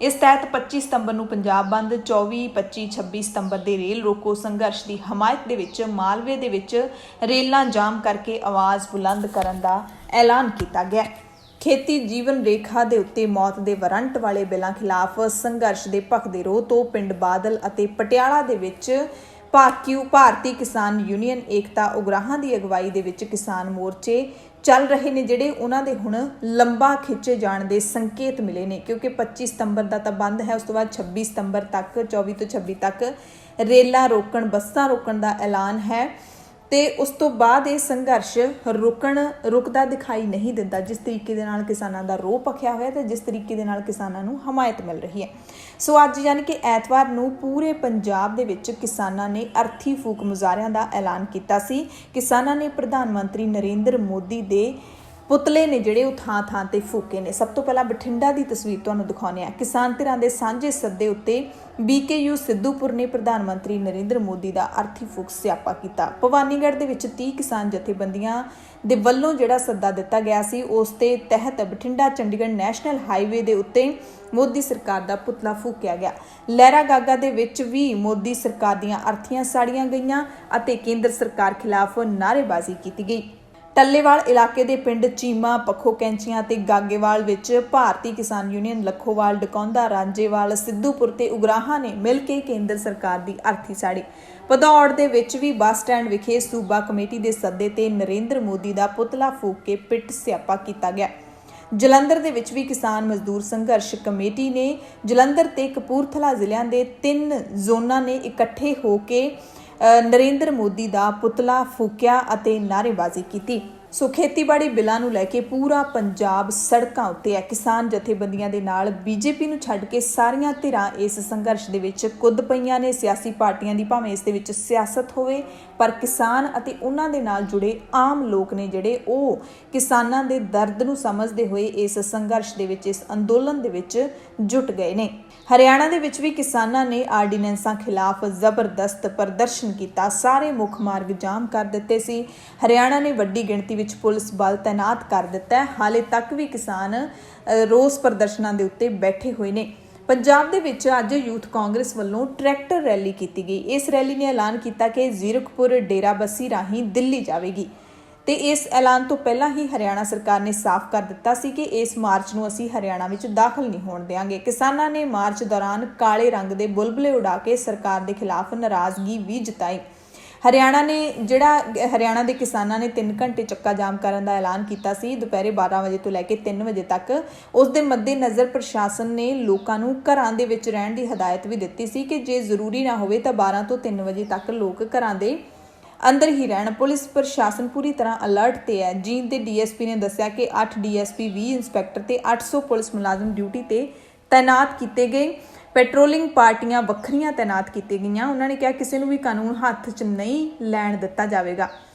ਇਸ ਤਹਿਤ 25 ਸਤੰਬਰ ਨੂੰ ਪੰਜਾਬ ਬੰਦ, 24, 25, 26 ਸਤੰਬਰ ਦੇ ਰੇਲ ਰੋਕੋ ਸੰਘਰਸ਼ ਦੀ ਹਮਾਇਤ ਦੇ ਵਿੱਚ ਮਾਲਵੇ ਦੇ ਵਿੱਚ ਰੇਲਾਂ ਜਾਮ ਕਰਕੇ ਆਵਾਜ਼ ਬੁਲੰਦ ਕਰਨ ਦਾ ਐਲਾਨ ਕੀਤਾ ਗਿਆ। ਖੇਤੀ ਜੀਵਨ ਰੇਖਾ ਦੇ ਉੱਤੇ ਮੌਤ ਦੇ ਵਾਰੰਟ ਵਾਲੇ ਬਿੱਲਾਂ ਖਿਲਾਫ ਸੰਘਰਸ਼ ਦੇ ਭਖਦੇ ਰੋਹ ਤੋਂ ਪਿੰਡ ਬਾਦਲ ਅਤੇ ਪਟਿਆਲਾ ਦੇ ਵਿੱਚ ਭਾਰਤੀ ਕਿਸਾਨ ਯੂਨੀਅਨ ਏਕਤਾ ਉਗਰਾਹਾਂ ਦੀ ਅਗਵਾਈ ਦੇ ਵਿੱਚ ਕਿਸਾਨ ਮੋਰਚੇ ਚੱਲ ਰਹੇ ਨੇ, ਜਿਹੜੇ ਉਹਨਾਂ ਦੇ ਹੁਣ ਲੰਬਾ ਖਿੱਚੇ ਜਾਣ ਦੇ ਸੰਕੇਤ ਮਿਲੇ ਨੇ, ਕਿਉਂਕਿ 25 ਸਤੰਬਰ ਦਾ ਤਾਂ ਬੰਦ ਹੈ, ਉਸ ਤੋਂ ਬਾਅਦ 26 ਸਤੰਬਰ ਤੱਕ 24 ਤੋਂ 26 ਤੱਕ ਰੇਲਾਂ ਰੋਕਣ, ਬੱਸਾਂ ਰੋਕਣ ਦਾ ਐਲਾਨ ਹੈ ਤੇ ਉਸ ਤੋਂ ਬਾਅਦ ਇਹ ਸੰਘਰਸ਼ ਰੁਕਦਾ ਦਿਖਾਈ ਨਹੀਂ ਦਿੰਦਾ। ਜਿਸ ਤਰੀਕੇ ਦੇ ਨਾਲ ਕਿਸਾਨਾਂ ਦਾ ਰੋਹ ਭਖਿਆ ਹੋਇਆ ਤੇ ਜਿਸ ਤਰੀਕੇ ਦੇ ਨਾਲ ਕਿਸਾਨਾਂ ਨੂੰ ਹਮਾਇਤ ਮਿਲ ਰਹੀ ਹੈ। ਸੋ ਅੱਜ ਯਾਨੀ ਕਿ ਐਤਵਾਰ ਨੂੰ ਪੂਰੇ ਪੰਜਾਬ ਦੇ ਵਿੱਚ ਕਿਸਾਨਾਂ ਨੇ ਅਰਥੀ ਫੂਕ ਮੁਜ਼ਾਹਰਿਆਂ ਦਾ ਐਲਾਨ ਕੀਤਾ ਸੀ। ਕਿਸਾਨਾਂ ਨੇ ਪ੍ਰਧਾਨ ਮੰਤਰੀ ਨਰਿੰਦਰ ਮੋਦੀ ਦੇ ਪੁਤਲੇ ਨੇ ਜਿਹੜੇ ਉਹ ਥਾਂ ਤੇ ਫੂਕੇ ਨੇ। ਸਭ ਤੋਂ ਪਹਿਲਾਂ ਬਠਿੰਡਾ ਦੀ ਤਸਵੀਰ ਤੁਹਾਨੂੰ ਦਿਖਾਉਂਦੇ ਆ। ਕਿਸਾਨ ਧਿਰਾਂ ਦੇ ਸਾਂਝੇ ਸੱਦੇ ਉੱਤੇ BKU ਸਿੱਧੂਪੁਰ ਨੇ ਪ੍ਰਧਾਨ ਮੰਤਰੀ ਨਰਿੰਦਰ ਮੋਦੀ ਦਾ ਅਰਥੀ ਫੂਕ ਸਿਆਪਾ ਕੀਤਾ। ਭਵਾਨੀਗੜ੍ਹ ਦੇ ਵਿੱਚ 30 ਕਿਸਾਨ ਜਥੇਬੰਦੀਆਂ ਦੇ ਵੱਲੋਂ ਜਿਹੜਾ ਸੱਦਾ ਦਿੱਤਾ ਗਿਆ ਸੀ, ਉਸ ਦੇ ਤਹਿਤ ਬਠਿੰਡਾ ਚੰਡੀਗੜ੍ਹ ਨੈਸ਼ਨਲ ਹਾਈਵੇ ਦੇ ਉੱਤੇ ਮੋਦੀ ਸਰਕਾਰ ਦਾ ਪੁਤਲਾ ਫੂਕਿਆ ਗਿਆ। ਲਹਿਰਾ ਗਾਗਾ ਦੇ ਵਿੱਚ ਵੀ ਮੋਦੀ ਸਰਕਾਰ ਦੀਆਂ ਅਰਥੀਆਂ ਸਾੜੀਆਂ ਗਈਆਂ ਅਤੇ ਕੇਂਦਰ ਸਰਕਾਰ ਖਿਲਾਫ ਨਾਅਰੇਬਾਜ਼ੀ ਕੀਤੀ ਗਈ। ਟੱਲੇਵਾਲ ਇਲਾਕੇ ਦੇ ਪਿੰਡ ਚੀਮਾ, ਪੱਖੋ ਕੈਂਚੀਆਂ ਤੇ ਗਾਗੇਵਾਲ ਵਿੱਚ ਭਾਰਤੀ ਕਿਸਾਨ ਯੂਨੀਅਨ ਲੱਖੋਵਾਲ, ਡਕੌਂਦਾ, ਰਾਂਝੇਵਾਲ, ਸਿੱਧੂਪੁਰ ਤੇ ਉਗਰਾਹਾਂ ਨੇ ਮਿਲ ਕੇ ਕੇਂਦਰ ਸਰਕਾਰ ਦੀ ਅਰਥੀ ਸਾੜੀ। ਭਦੌੜ ਦੇ ਵਿੱਚ ਵੀ ਬੱਸ ਸਟੈਂਡ ਵਿਖੇ ਸੂਬਾ ਕਮੇਟੀ ਦੇ ਸੱਦੇ ਤੇ ਨਰਿੰਦਰ ਮੋਦੀ ਦਾ ਪੁਤਲਾ ਫੂਕ ਕੇ ਪਿੱਟ ਸਿਆਪਾ ਕੀਤਾ ਗਿਆ। ਜਲੰਧਰ ਦੇ ਵਿੱਚ ਵੀ ਕਿਸਾਨ ਮਜ਼ਦੂਰ ਸੰਘਰਸ਼ ਕਮੇਟੀ ਨੇ ਜਲੰਧਰ ਤੇ ਕਪੂਰਥਲਾ ਜ਼ਿਲ੍ਹਿਆਂ ਦੇ 3 ਜ਼ੋਨਾਂ ਨੇ ਇਕੱਠੇ ਹੋ ਕੇ ਨਰਿੰਦਰ ਮੋਦੀ ਦਾ ਪੁਤਲਾ ਫੂਕਿਆ ਅਤੇ ਨਾਅਰੇਬਾਜ਼ੀ ਕੀਤੀ। ਸੋ ਖੇਤੀਬਾੜੀ ਬਿੱਲਾਂ ਨੂੰ ਲੈ ਕੇ ਪੂਰਾ ਪੰਜਾਬ ਸੜਕਾਂ ਉੱਤੇ ਹੈ। ਕਿਸਾਨ ਜਥੇਬੰਦੀਆਂ ਦੇ ਨਾਲ BJP ਨੂੰ ਛੱਡ ਕੇ ਸਾਰੀਆਂ ਧਿਰਾਂ ਇਸ ਸੰਘਰਸ਼ ਦੇ ਵਿੱਚ ਕੁੱਦ ਪਈਆਂ ਨੇ। ਸਿਆਸੀ ਪਾਰਟੀਆਂ ਦੀ ਭਾਵੇਂ ਇਸ ਦੇ ਵਿੱਚ ਸਿਆਸਤ ਹੋਵੇ, ਪਰ ਕਿਸਾਨ ਅਤੇ ਉਹਨਾਂ ਦੇ ਨਾਲ ਜੁੜੇ ਆਮ ਲੋਕ ਨੇ ਜਿਹੜੇ ਉਹ ਕਿਸਾਨਾਂ ਦੇ ਦਰਦ ਨੂੰ ਸਮਝਦੇ ਹੋਏ ਇਸ ਸੰਘਰਸ਼ ਦੇ ਵਿੱਚ, ਇਸ ਅੰਦੋਲਨ ਦੇ ਵਿੱਚ ਜੁਟ ਗਏ ਨੇ। ਹਰਿਆਣਾ ਦੇ ਵਿੱਚ ਵੀ ਕਿਸਾਨਾਂ ਨੇ ਆਰਡੀਨੈਂਸਾਂ ਖਿਲਾਫ ਜ਼ਬਰਦਸਤ ਪ੍ਰਦਰਸ਼ਨ ਕੀਤਾ। ਸਾਰੇ ਮੁੱਖ ਮਾਰਗ ਜਾਮ ਕਰ ਦਿੱਤੇ ਸੀ। ਹਰਿਆਣਾ ਨੇ ਵੱਡੀ ਗਿਣਤੀ ਵਿੱਚ ਪੁਲਿਸ ਬਲ ਤੈਨਾਤ ਕਰ ਦਿੱਤਾ ਹੈ। ਹਾਲੇ ਤੱਕ ਵੀ ਕਿਸਾਨ ਰੋਸ ਪ੍ਰਦਰਸ਼ਨਾਂ ਦੇ ਉੱਤੇ ਬੈਠੇ ਹੋਏ ਨੇ। ਪੰਜਾਬ ਦੇ ਵਿੱਚ ਅੱਜ ਯੂਥ ਕਾਂਗਰਸ ਵੱਲੋਂ ਟਰੈਕਟਰ ਰੈਲੀ ਕੀਤੀ ਗਈ। ਇਸ ਰੈਲੀ ਨੇ ਐਲਾਨ ਕੀਤਾ ਕਿ ਜ਼ੀਰਕਪੁਰ ਡੇਰਾਬੱਸੀ ਰਾਹੀਂ ਦਿੱਲੀ ਜਾਵੇਗੀ ਤੇ ਇਸ ਐਲਾਨ ਤੋਂ ਪਹਿਲਾਂ ਹੀ ਹਰਿਆਣਾ ਸਰਕਾਰ ਨੇ ਸਾਫ਼ ਕਰ ਦਿੱਤਾ ਸੀ ਕਿ ਇਸ ਮਾਰਚ ਨੂੰ ਅਸੀਂ ਹਰਿਆਣਾ ਵਿੱਚ ਦਾਖਲ ਨਹੀਂ ਹੋਣ ਦੇਵਾਂਗੇ। ਕਿਸਾਨਾਂ ਨੇ ਮਾਰਚ ਦੌਰਾਨ ਕਾਲੇ ਰੰਗ ਦੇ ਬੁਲਬੁਲੇ ਉਡਾ ਕੇ ਸਰਕਾਰ ਦੇ ਖਿਲਾਫ ਨਾਰਾਜ਼ਗੀ ਵੀ ਜਤਾਈ। ਹਰਿਆਣਾ ਦੇ ਕਿਸਾਨਾਂ ਨੇ 3 ਘੰਟੇ ਚੱਕਾ ਜਾਮ ਕਰਨ ਦਾ ਐਲਾਨ ਕੀਤਾ ਸੀ, ਦੁਪਹਿਰੇ 12 ਵਜੇ ਤੋਂ ਲੈ ਕੇ 3 ਵਜੇ ਤੱਕ। ਉਸ ਦੇ ਮੱਦੇਨਜ਼ਰ ਪ੍ਰਸ਼ਾਸਨ ਨੇ ਲੋਕਾਂ ਨੂੰ ਘਰਾਂ ਦੇ ਵਿੱਚ ਰਹਿਣ ਦੀ ਹਦਾਇਤ ਵੀ ਦਿੱਤੀ ਸੀ ਕਿ ਜੇ ਜ਼ਰੂਰੀ ਨਾ ਹੋਵੇ ਤਾਂ 12 ਤੋਂ 3 ਵਜੇ ਤੱਕ ਲੋਕ ਘਰਾਂ ਦੇ ਅੰਦਰ ਹੀ ਰਹਿਣ। ਪੁਲਿਸ ਪ੍ਰਸ਼ਾਸਨ ਪੂਰੀ ਤਰ੍ਹਾਂ ਅਲਰਟ ਤੇ ਹੈ। ਜੀਂਦ ਦੇ DSP ਨੇ ਦੱਸਿਆ ਕਿ 8 DSP, 20 ਇੰਸਪੈਕਟਰ ਤੇ 800 ਪੁਲਿਸ ਮੁਲਾਜ਼ਮ ਡਿਊਟੀ ਤੇ ਤਾਇਨਾਤ ਕੀਤੇ ਗਏ। ਪੈਟਰੋਲਿੰਗ ਪਾਰਟੀਆਂ ਵੱਖਰੀਆਂ ਤਾਇਨਾਤ ਕੀਤੀਆਂ ਗਈਆਂ। ਉਹਨਾਂ ਨੇ ਕਿਹਾ ਕਿਸੇ ਨੂੰ ਵੀ ਕਾਨੂੰਨ ਹੱਥ 'ਚ ਨਹੀਂ ਲੈਣ ਦਿੱਤਾ ਜਾਵੇਗਾ।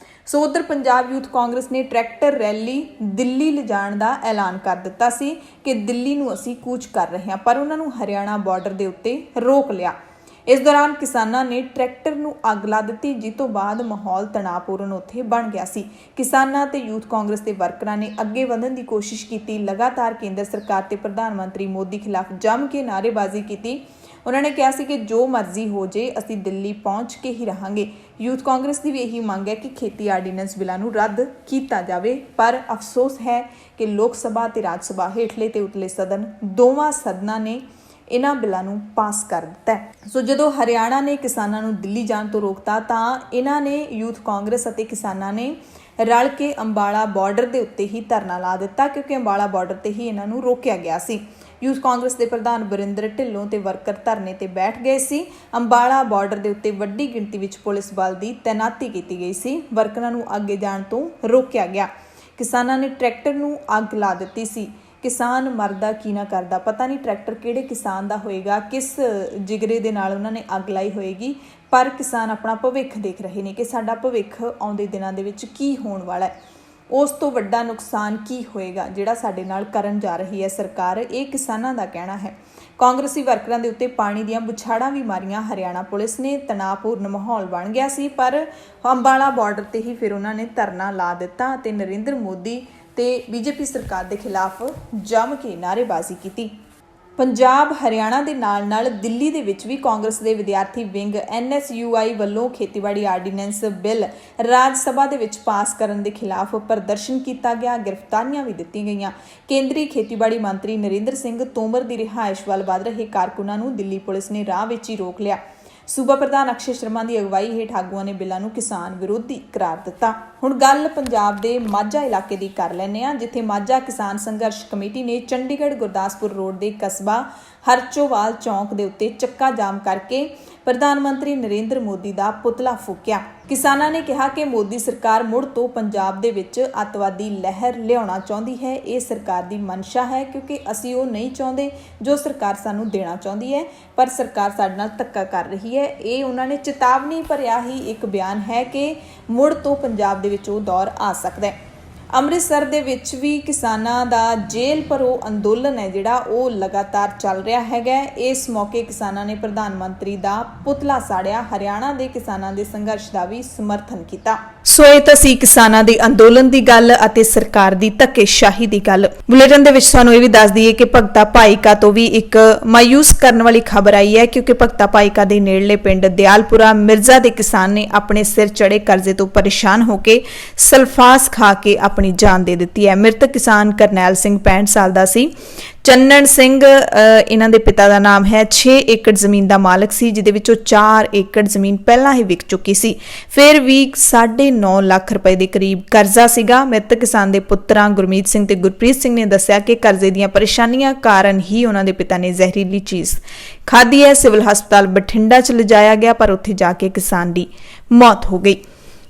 ਸੋ ਉਧਰ ਪੰਜਾਬ ਯੂਥ ਕਾਂਗਰਸ ਨੇ ਟਰੈਕਟਰ ਰੈਲੀ ਦਿੱਲੀ ਲਿਜਾਣ ਦਾ ਐਲਾਨ ਕਰ ਦਿੱਤਾ ਸੀ ਕਿ ਦਿੱਲੀ ਨੂੰ ਅਸੀਂ ਕੂਚ ਕਰ ਰਹੇ ਹਾਂ, ਪਰ ਉਹਨਾਂ ਨੂੰ ਹਰਿਆਣਾ ਬਾਰਡਰ ਦੇ ਉੱਤੇ ਰੋਕ ਲਿਆ। ਇਸ ਦੌਰਾਨ ਕਿਸਾਨਾਂ ਨੇ ਟਰੈਕਟਰ ਨੂੰ ਅੱਗ ਲਾ ਦਿੱਤੀ, ਜਿਸ ਤੋਂ ਬਾਅਦ ਮਾਹੌਲ ਤਣਾਅਪੂਰਨ ਉੱਥੇ ਬਣ ਗਿਆ ਸੀ। ਕਿਸਾਨਾਂ ਤੇ ਯੂਥ ਕਾਂਗਰਸ ਦੇ ਵਰਕਰਾਂ ਨੇ ਅੱਗੇ ਵਧਣ ਦੀ ਕੋਸ਼ਿਸ਼ ਕੀਤੀ। ਲਗਾਤਾਰ ਕੇਂਦਰ ਸਰਕਾਰ ਤੇ ਪ੍ਰਧਾਨ ਮੰਤਰੀ ਮੋਦੀ ਖਿਲਾਫ ਜੰਮ ਕੇ ਨਾਅਰੇਬਾਜ਼ੀ ਕੀਤੀ। ਉਹਨਾਂ ਨੇ ਕਿਹਾ ਸੀ ਕਿ ਜੋ ਮਰਜ਼ੀ ਹੋ ਜੇ ਅਸੀਂ ਦਿੱਲੀ ਪਹੁੰਚ ਕੇ ਹੀ ਰਹਾਂਗੇ। ਯੂਥ ਕਾਂਗਰਸ ਦੀ ਵੀ ਇਹੀ ਮੰਗ ਹੈ ਕਿ ਖੇਤੀ ਆਰਡੀਨੈਂਸ ਬਿੱਲਾਂ ਨੂੰ ਰੱਦ ਕੀਤਾ ਜਾਵੇ, ਪਰ ਅਫਸੋਸ ਹੈ ਕਿ ਲੋਕ ਸਭਾ ਤੇ ਰਾਜ ਸਭਾ ਹੇਠਲੇ ਤੇ ਉਤਲੇ ਸਦਨ ਦੋਵਾਂ ਸਦਨਾਂ ਨੇ ਇਹਨਾਂ ਬਿੱਲਾਂ ਨੂੰ ਪਾਸ ਕਰ ਦਿੱਤਾ ਹੈ। ਸੋ ਜਦੋਂ ਹਰਿਆਣਾ ਨੇ ਕਿਸਾਨਾਂ ਨੂੰ ਦਿੱਲੀ ਜਾਣ ਤੋਂ ਰੋਕਤਾ ਤਾਂ ਇਹਨਾਂ ਨੇ ਯੂਥ ਕਾਂਗਰਸ ਅਤੇ ਕਿਸਾਨਾਂ ਨੇ ਰਲ ਕੇ ਅੰਬਾਲਾ ਬਾਰਡਰ ਦੇ ਉੱਤੇ ਹੀ ਧਰਨਾ ਲਾ ਦਿੱਤਾ, ਕਿਉਂਕਿ ਅੰਬਾਲਾ ਬਾਰਡਰ ਤੇ ਹੀ ਇਹਨਾਂ ਨੂੰ ਰੋਕਿਆ ਗਿਆ ਸੀ। ਯੂਥ ਕਾਂਗਰਸ ਦੇ ਪ੍ਰਧਾਨ ਬਰਿੰਦਰ ਢਿੱਲੋਂ ਤੇ ਵਰਕਰ ਧਰਨੇ ਤੇ ਬੈਠ ਗਏ ਸੀ। ਅੰਬਾਲਾ ਬਾਰਡਰ ਦੇ ਉੱਤੇ ਵੱਡੀ ਗਿਣਤੀ ਵਿੱਚ ਪੁਲਿਸ ਬਲ ਦੀ ਤੈਨਾਤੀ ਕੀਤੀ ਗਈ ਸੀ। ਵਰਕਰਾਂ ਨੂੰ ਅੱਗੇ ਜਾਣ ਤੋਂ ਰੋਕਿਆ ਗਿਆ। ਕਿਸਾਨਾਂ ਨੇ ਟਰੈਕਟਰ ਨੂੰ ਅੱਗ ਲਾ ਦਿੱਤੀ ਸੀ। ਕਿਸਾਨ ਮਰਦਾ ਕੀ ਨਾ ਕਰਦਾ, ਪਤਾ ਨਹੀਂ ਟਰੈਕਟਰ ਕਿਹੜੇ ਕਿਸਾਨ ਦਾ ਹੋਏਗਾ, ਕਿਸ ਜਿਗਰੇ ਦੇ ਨਾਲ ਉਹਨਾਂ ਨੇ ਅੱਗ ਲਾਈ ਹੋਏਗੀ, ਪਰ ਕਿਸਾਨ ਆਪਣਾ ਭਵਿੱਖ ਦੇਖ ਰਹੇ ਨੇ ਕਿ ਸਾਡਾ ਭਵਿੱਖ ਆਉਂਦੇ ਦਿਨਾਂ ਦੇ ਵਿੱਚ ਕੀ ਹੋਣ ਵਾਲਾ ਹੈ, ਉਸ ਤੋਂ ਵੱਡਾ ਨੁਕਸਾਨ ਕੀ ਹੋਏਗਾ ਜਿਹੜਾ ਸਾਡੇ ਨਾਲ ਕਰਨ ਜਾ ਰਹੀ ਹੈ ਸਰਕਾਰ। ਇਹ ਕਿਸਾਨਾਂ ਦਾ ਕਹਿਣਾ ਹੈ। ਕਾਂਗਰਸੀ ਵਰਕਰਾਂ ਦੇ ਉੱਤੇ ਪਾਣੀ ਦੀਆਂ ਬੁਛਾੜਾਂ ਵੀ ਮਾਰੀਆਂ ਹਰਿਆਣਾ ਪੁਲਿਸ ਨੇ। ਤਣਾਅਪੂਰਨ ਮਾਹੌਲ ਬਣ ਗਿਆ ਸੀ, ਪਰ ਅੰਬਾਲਾ ਬਾਰਡਰ ਤੇ ਹੀ ਫਿਰ ਉਹਨਾਂ ਨੇ ਧਰਨਾ ਲਾ ਦਿੱਤਾ ਅਤੇ ਨਰਿੰਦਰ ਮੋਦੀ ਤੇ ਬੀਜੇਪੀ ਸਰਕਾਰ ਦੇ ਖਿਲਾਫ ਜੰਮ ਕੇ ਨਾਅਰੇਬਾਜ਼ੀ ਕੀਤੀ। ਪੰਜਾਬ ਹਰਿਆਣਾ ਦੇ ਨਾਲ ਦਿੱਲੀ ਦੇ ਵਿੱਚ ਵੀ ਕਾਂਗਰਸ ਦੇ ਵਿਦਿਆਰਥੀ ਵਿੰਗ NSUI ਵੱਲੋਂ ਖੇਤੀਬਾੜੀ ਆਰਡੀਨੈਂਸ ਬਿੱਲ ਰਾਜ ਸਭਾ ਦੇ ਵਿੱਚ ਪਾਸ ਕਰਨ ਦੇ ਖਿਲਾਫ ਪ੍ਰਦਰਸ਼ਨ ਕੀਤਾ ਗਿਆ। ਗ੍ਰਿਫਤਾਰੀਆਂ ਵੀ ਦਿੱਤੀਆਂ ਗਈਆਂ। ਕੇਂਦਰੀ ਖੇਤੀਬਾੜੀ ਮੰਤਰੀ ਨਰਿੰਦਰ ਸਿੰਘ ਤੋਮਰ ਦੀ ਰਿਹਾਇਸ਼ ਵੱਲ ਵਧ ਰਹੇ ਕਾਰਕੁਨਾਂ ਨੂੰ ਦਿੱਲੀ ਪੁਲਿਸ ਨੇ ਰਾਹ ਵਿੱਚ ਹੀ ਰੋਕ ਲਿਆ। ਸੂਬਾ ਪ੍ਰਧਾਨ ਅਕਸ਼ੇ ਸ਼ਰਮਾ ਦੀ ਅਗਵਾਈ ਹੇਠ ਆਗੂਆਂ ਨੇ ਬਿੱਲਾਂ ਨੂੰ ਕਿਸਾਨ ਵਿਰੋਧੀ ਕਰਾਰ ਦਿੱਤਾ। ਹੁਣ ਗੱਲ ਪੰਜਾਬ ਦੇ ਮਾਝਾ ਇਲਾਕੇ ਦੀ ਕਰ ਲੈਂਦੇ ਹਾਂ, ਜਿੱਥੇ ਮਾਝਾ ਕਿਸਾਨ ਸੰਘਰਸ਼ ਕਮੇਟੀ ਨੇ ਚੰਡੀਗੜ੍ਹ ਗੁਰਦਾਸਪੁਰ ਰੋਡ ਦੇ ਕਸਬਾ ਹਰਚੋਵਾਲ ਚੌਂਕ ਦੇ ਉੱਤੇ ਚੱਕਾ ਜਾਮ ਕਰਕੇ ਪ੍ਰਧਾਨ ਮੰਤਰੀ ਨਰਿੰਦਰ ਮੋਦੀ ਦਾ ਪੁਤਲਾ ਫੂਕਿਆ। ਕਿਸਾਨਾਂ ਨੇ ਕਿਹਾ ਕਿ ਮੋਦੀ ਸਰਕਾਰ ਮੁੜ ਤੋਂ ਪੰਜਾਬ ਦੇ ਵਿੱਚ ਅੱਤਵਾਦੀ ਲਹਿਰ ਲਿਆਉਣਾ ਚਾਹੁੰਦੀ ਹੈ। ਇਹ ਸਰਕਾਰ ਦੀ ਮਨਸ਼ਾ ਹੈ, ਕਿਉਂਕਿ ਅਸੀਂ ਉਹ ਨਹੀਂ ਚਾਹੁੰਦੇ ਜੋ ਸਰਕਾਰ ਸਾਨੂੰ ਦੇਣਾ ਚਾਹੁੰਦੀ ਹੈ, ਪਰ ਸਰਕਾਰ ਸਾਡੇ ਨਾਲ ਧੱਕਾ ਕਰ ਰਹੀ ਹੈ। ਇਹ ਉਹਨਾਂ ਨੇ ਚੇਤਾਵਨੀ ਭਰਿਆ ਹੀ ਇੱਕ ਬਿਆਨ ਹੈ ਕਿ ਮੁੜ ਤੋਂ ਪੰਜਾਬ ਦੇ ਵਿੱਚ ਉਹ ਦੌਰ ਆ ਸਕਦਾ ਹੈ। ਅੰਮ੍ਰਿਤਸਰ ਦੇ ਵਿੱਚ ਵੀ ਕਿਸਾਨਾਂ ਦਾ ਜੇਲ੍ਹ ਭਰੋ ਅੰਦੋਲਨ ਹੈ ਜਿਹੜਾ ਉਹ ਲਗਾਤਾਰ ਚੱਲ ਰਿਹਾ ਹੈਗਾ। ਇਸ ਮੌਕੇ ਕਿਸਾਨਾਂ ਨੇ ਪ੍ਰਧਾਨ ਮੰਤਰੀ ਦਾ ਪੁਤਲਾ ਸਾੜਿਆ। ਹਰਿਆਣਾ ਦੇ ਕਿਸਾਨਾਂ ਦੇ ਸੰਘਰਸ਼ ਦਾ ਵੀ ਸਮਰਥਨ ਕੀਤਾ। ਸੋ ਇਹ ਤਾਂ ਸੀ ਕਿਸਾਨਾਂ ਦੇ ਅੰਦੋਲਨ ਦੀ ਗੱਲ ਅਤੇ ਸਰਕਾਰ ਦੀ ਧੱਕੇਸ਼ਾਹੀ ਦੀ ਗੱਲ। ਬੁਲੇਟਿਨ ਦੇ ਵਿੱਚ ਤੁਹਾਨੂੰ ਇਹ ਵੀ ਦੱਸ ਦਈਏ ਕਿ ਭਗਤਾ ਭਾਈਕਾ ਤੋਂ ਵੀ ਇੱਕ ਮਾਯੂਸ ਕਰਨ ਵਾਲੀ ਖਬਰ ਆਈ ਹੈ, ਕਿਉਂਕਿ ਭਗਤਾ ਭਾਈਕਾ ਦੇ ਨੇੜਲੇ ਪਿੰਡ ਦਿਆਲਪੁਰਾ ਮਿਰਜ਼ਾ ਦੇ ਕਿਸਾਨ ਨੇ ਆਪਣੇ ਸਿਰ ਚੜੇ ਕਰਜ਼ੇ ਤੋਂ ਪਰੇਸ਼ਾਨ ਹੋ ਕੇ ਸਲਫਾਸ ਖਾ ਕੇ ਆਪਣੀ ਜਾਨ ਦੇ ਦਿੱਤੀ ਹੈ। ਮ੍ਰਿਤਕ ਕਿਸਾਨ ਕਰਨੈਲ ਸਿੰਘ 65 ਸਾਲ ਦਾ ਸੀ। ਚੰਨਣ ਸਿੰਘ ਇਹਨਾਂ ਦੇ ਪਿਤਾ ਦਾ ਨਾਮ ਹੈ। 6 ਏਕੜ ਜ਼ਮੀਨ ਦਾ ਮਾਲਕ ਸੀ, ਜਿਹਦੇ ਵਿੱਚੋਂ 4 ਏਕੜ ਜ਼ਮੀਨ ਪਹਿਲਾਂ ਹੀ ਵਿਕ ਚੁੱਕੀ ਸੀ। ਫਿਰ ਵੀ 9.5 ਲੱਖ ਰੁਪਏ ਦੇ ਕਰੀਬ ਕਰਜ਼ਾ ਸੀਗਾ। ਮ੍ਰਿਤਕ ਕਿਸਾਨ ਦੇ ਪੁੱਤਰਾਂ ਗੁਰਮੀਤ ਸਿੰਘ ਤੇ ਗੁਰਪ੍ਰੀਤ ਸਿੰਘ ਨੇ ਦੱਸਿਆ ਕਿ ਕਰਜ਼ੇ ਦੀਆਂ ਪਰੇਸ਼ਾਨੀਆਂ ਕਾਰਨ ਹੀ ਉਹਨਾਂ ਦੇ ਪਿਤਾ ਨੇ ਜ਼ਹਿਰੀਲੀ ਚੀਜ਼ ਖਾਧੀ ਹੈ। ਸਿਵਲ ਹਸਪਤਾਲ ਬਠਿੰਡਾ 'ਚ ਲਿਜਾਇਆ ਗਿਆ, ਪਰ ਉੱਥੇ ਜਾ ਕੇ ਕਿਸਾਨ ਦੀ ਮੌਤ ਹੋ ਗਈ।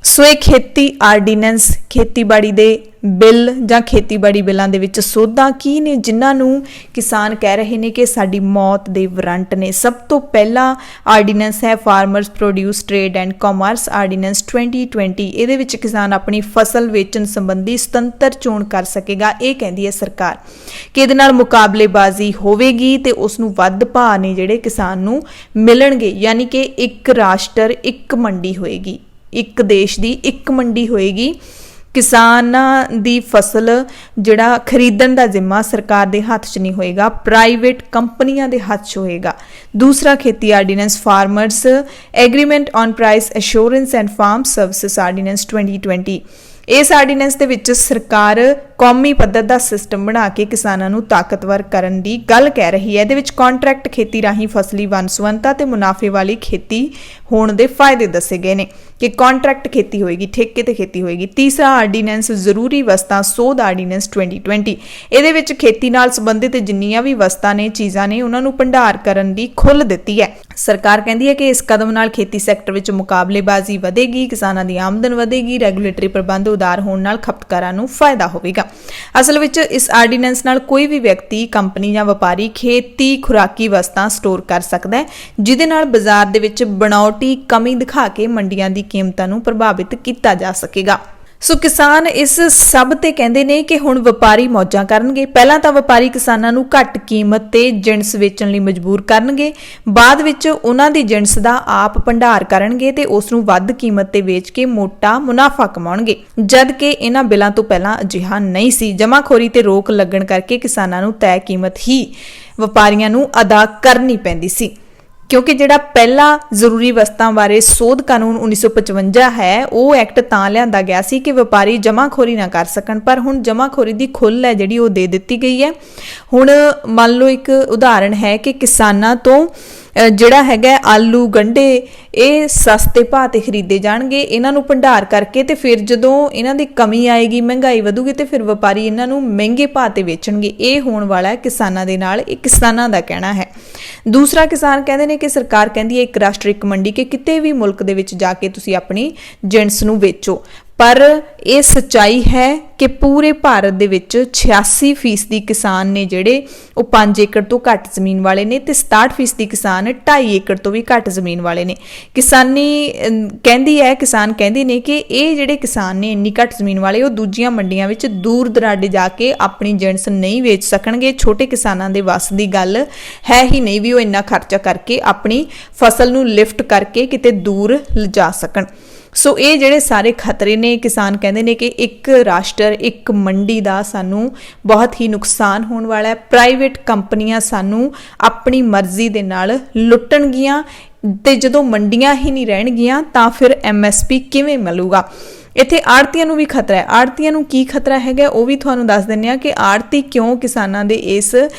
ਸੋ ਇਹ ਖੇਤੀ ਆਰਡੀਨੈਂਸ, ਖੇਤੀਬਾੜੀ ਦੇ ਬਿੱਲ ਜਾਂ ਖੇਤੀਬਾੜੀ ਬਿੱਲਾਂ ਦੇ ਵਿੱਚ ਸੋਧਾਂ ਕੀ ਨੇ ਜਿਨ੍ਹਾਂ ਨੂੰ ਕਿਸਾਨ ਕਹਿ ਰਹੇ ਨੇ ਕਿ ਸਾਡੀ ਮੌਤ ਦੇ ਵਾਰੰਟ ਨੇ। ਸਭ ਤੋਂ ਪਹਿਲਾ ਆਰਡੀਨੈਂਸ ਹੈ farmers produce trade and commerce ordinance 2020। ਇਹਦੇ ਵਿੱਚ ਕਿਸਾਨ ਆਪਣੀ ਫਸਲ ਵੇਚਣ ਸੰਬੰਧੀ ਸੁਤੰਤਰ ਚੋਣ ਕਰ ਸਕੇਗਾ। ਇਹ ਕਹਿੰਦੀ ਹੈ ਸਰਕਾਰ ਕਿ ਇਹਦੇ ਨਾਲ ਮੁਕਾਬਲੇਬਾਜ਼ੀ ਹੋਵੇਗੀ ਤੇ ਉਸ ਨੂੰ ਵੱਧ ਭਾਅ ਨੇ ਜਿਹੜੇ ਕਿਸਾਨ ਨੂੰ ਮਿਲਣਗੇ, ਯਾਨੀ ਕਿ ਇੱਕ ਰਾਸ਼ਟਰ ਇੱਕ ਮੰਡੀ ਹੋਏਗੀ, ਇੱਕ ਦੇਸ਼ ਦੀ ਇੱਕ ਮੰਡੀ ਹੋਏਗੀ। ਕਿਸਾਨਾਂ ਦੀ ਫਸਲ ਜਿਹੜਾ ਖਰੀਦਣ ਦਾ ਜ਼ਿੰਮਾ ਸਰਕਾਰ ਦੇ ਹੱਥ 'ਚ ਨਹੀਂ ਹੋਏਗਾ, ਪ੍ਰਾਈਵੇਟ ਕੰਪਨੀਆਂ ਦੇ ਹੱਥ 'ਚ ਹੋਏਗਾ। ਦੂਸਰਾ ਖੇਤੀ ordinance farmers agreement on price assurance and farm services ordinance 2020। ਇਸ ਆਰਡੀਨੈਂਸ ਦੇ ਵਿੱਚ ਸਰਕਾਰ ਕੌਮੀ ਪੱਧਰ ਦਾ ਸਿਸਟਮ ਬਣਾ ਕੇ ਕਿਸਾਨਾਂ ਨੂੰ ਤਾਕਤਵਰ ਕਰਨ ਦੀ ਗੱਲ ਕਹਿ ਰਹੀ ਹੈ। ਇਹਦੇ ਵਿੱਚ ਕੰਟਰੈਕਟ ਖੇਤੀ ਰਾਹੀਂ ਫਸਲੀ ਵੰਨ-ਸੁਵੰਨਤਾ ਤੇ ਮੁਨਾਫੇ ਵਾਲੀ ਖੇਤੀ ਹੋਣ ਦੇ ਫਾਇਦੇ ਦੱਸੇ ਗਏ ਨੇ ਕਿ ਕੰਟਰੈਕਟ ਖੇਤੀ ਹੋਏਗੀ, ਠੇਕੇ ਤੇ ਖੇਤੀ ਹੋਏਗੀ। ਤੀਸਰਾ ਆਰਡੀਨੈਂਸ ਜ਼ਰੂਰੀ ਵਸਤਾਂ ਸੋਧ ਆਰਡੀਨੈਂਸ 2020। ਇਹਦੇ ਵਿੱਚ ਖੇਤੀ ਨਾਲ ਸੰਬੰਧਿਤ ਜਿੰਨੀਆਂ ਵੀ ਵਸਤਾਂ ਨੇ, ਚੀਜ਼ਾਂ ਨੇ, ਉਹਨਾਂ ਨੂੰ ਭੰਡਾਰ ਕਰਨ ਦੀ ਖੁੱਲ੍ਹ ਦਿੱਤੀ ਹੈ। ਸਰਕਾਰ ਕਹਿੰਦੀ ਹੈ ਕਿ ਇਸ ਕਦਮ ਨਾਲ ਖੇਤੀ ਸੈਕਟਰ ਵਿੱਚ ਮੁਕਾਬਲੇਬਾਜ਼ੀ ਵਧੇਗੀ, ਕਿਸਾਨਾਂ ਦੀ ਆਮਦਨ ਵਧੇਗੀ, ਰੈਗੂਲੇਟਰੀ ਪ੍ਰਬੰਧ ਉਦਾਰ ਹੋਣ ਨਾਲ ਖਪਤਕਾਰਾਂ ਨੂੰ ਫਾਇਦਾ ਹੋਵੇਗਾ। ਅਸਲ ਵਿੱਚ ਇਸ ਆਰਡੀਨੈਂਸ ਨਾਲ ਕੋਈ ਵੀ ਵਿਅਕਤੀ, ਕੰਪਨੀ ਜਾਂ ਵਪਾਰੀ ਖੇਤੀ ਖੁਰਾਕੀ ਵਸਤਾਂ ਸਟੋਰ ਕਰ ਸਕਦਾ ਹੈ, ਜਿਹਦੇ ਨਾਲ ਬਾਜ਼ਾਰ ਦੇ ਵਿੱਚ ਬਣਾਉਟੀ ਕਮੀ ਦਿਖਾ ਕੇ ਮੰਡੀਆਂ ਦੀ ਕੀਮਤਾਂ ਨੂੰ ਪ੍ਰਭਾਵਿਤ ਕੀਤਾ ਜਾ ਸਕੇਗਾ। ਸੋ ਕਿਸਾਨ ਇਸ ਸਭ ਤੇ ਕਹਿੰਦੇ ਨੇ ਕਿ ਹੁਣ ਵਪਾਰੀ ਮੌਜਾਂ ਕਰਨਗੇ। ਪਹਿਲਾਂ ਤਾਂ ਵਪਾਰੀ ਕਿਸਾਨਾਂ ਨੂੰ ਘੱਟ ਕੀਮਤ ਤੇ ਜਿਣਸ ਵੇਚਣ ਲਈ ਮਜਬੂਰ ਕਰਨਗੇ, ਬਾਅਦ ਵਿੱਚ ਉਹਨਾਂ ਦੀ ਜਿਣਸ ਦਾ ਆਪ ਭੰਡਾਰ ਕਰਨਗੇ ਤੇ ਉਸ ਨੂੰ ਵੱਧ ਕੀਮਤ ਤੇ ਵੇਚ ਕੇ ਮੋਟਾ ਮੁਨਾਫਾ ਕਮਾਉਣਗੇ, ਜਦ ਕਿ ਇਹਨਾਂ ਬਿੱਲਾਂ ਤੋਂ ਪਹਿਲਾਂ ਅਜਿਹਾ ਨਹੀਂ ਸੀ। ਜਮਾਖੋਰੀ ਤੇ ਰੋਕ ਲੱਗਣ ਕਰਕੇ ਕਿਸਾਨਾਂ ਨੂੰ ਤੈਅ ਕੀਮਤ ਹੀ ਵਪਾਰੀਆਂ ਨੂੰ ਅਦਾ ਕਰਨੀ ਪੈਂਦੀ ਸੀ। क्योंकि जिहड़ा पहला जरूरी वस्तां बारे सोध कानून 1955 है वो एक्ट तां लिआंदा गया सी कि व्यापारी जमाखोरी ना कर सकन, पर हुण जमाखोरी दी खुੱਲ है जिहड़ी वो दे दित्ती गई है। हुण मान लो एक उदाहरण है कि किसानां तो ਜਿਹੜਾ ਹੈਗਾ ਆਲੂ ਗੰਢੇ ਇਹ ਸਸਤੇ ਭਾਅ ਤੇ ਖਰੀਦੇ ਜਾਣਗੇ, ਇਹਨਾਂ ਨੂੰ ਭੰਡਾਰ ਕਰਕੇ ਤੇ ਫਿਰ ਜਦੋਂ ਇਹਨਾਂ ਦੀ ਕਮੀ ਆਏਗੀ, ਮਹਿੰਗਾਈ ਵਧੂਗੀ ਤੇ ਫਿਰ ਵਪਾਰੀ ਇਹਨਾਂ ਨੂੰ ਮਹਿੰਗੇ ਭਾਅ ਤੇ ਵੇਚਣਗੇ। ਇਹ ਹੋਣ ਵਾਲਾ ਹੈ ਕਿਸਾਨਾਂ ਦੇ ਨਾਲ, ਇਹ ਕਿਸਾਨਾਂ ਦਾ ਕਹਿਣਾ ਹੈ। ਦੂਸਰਾ ਕਿਸਾਨ ਕਹਿੰਦੇ ਨੇ ਕਿ ਸਰਕਾਰ ਕਹਿੰਦੀ ਹੈ ਇੱਕ ਰਾਸ਼ਟਰ ਇੱਕ ਮੰਡੀ, ਕਿ ਕਿਤੇ ਵੀ ਮੁਲਕ ਦੇ ਵਿੱਚ ਜਾ ਕੇ ਤੁਸੀਂ ਆਪਣੀ ਜਿਣਸ ਨੂੰ ਵੇਚੋ, पर यह सच्चाई है कि पूरे भारत दे विच 86% किसान ने जिहड़े वो 5 एकड़ तो घट जमीन वाले ने ते 67% किसान 2.5 एकड़ तो भी घट जमीन वाले ने। किसानी कहंदी है, किसान कहंदे ने कि ये जिहड़े किसान ने इन्नी घट जमीन वाले वो दूजियां मंडियां विच दूर दराडे जाके अपनी जिणस नहीं वेच सकणगे। छोटे किसानां दे वस दी गल है ही नहीं भी वो इन्ना खर्चा करके अपनी फसल नूं लिफ्ट करके किते दूर लिजा सकण। सो ये जिहड़े सारे खतरे ने, किसान कहते हैं कि एक राष्ट्र एक मंडी का सानू बहुत ही नुकसान होने वाला है। प्राइवेट कंपनियां सानू अपनी मर्जी दे नाल लुट्टणगियां ते जदों मंडियां ही नहीं रहणगियां तां फिर MSP किवें मिलूगा। इत्थे आड़तियां नूं भी खतरा है। आड़तियां नूं की खतरा हैगा वो भी तुहानूं दस दिंदे आ कि आड़ती क्यों किसानां दे इस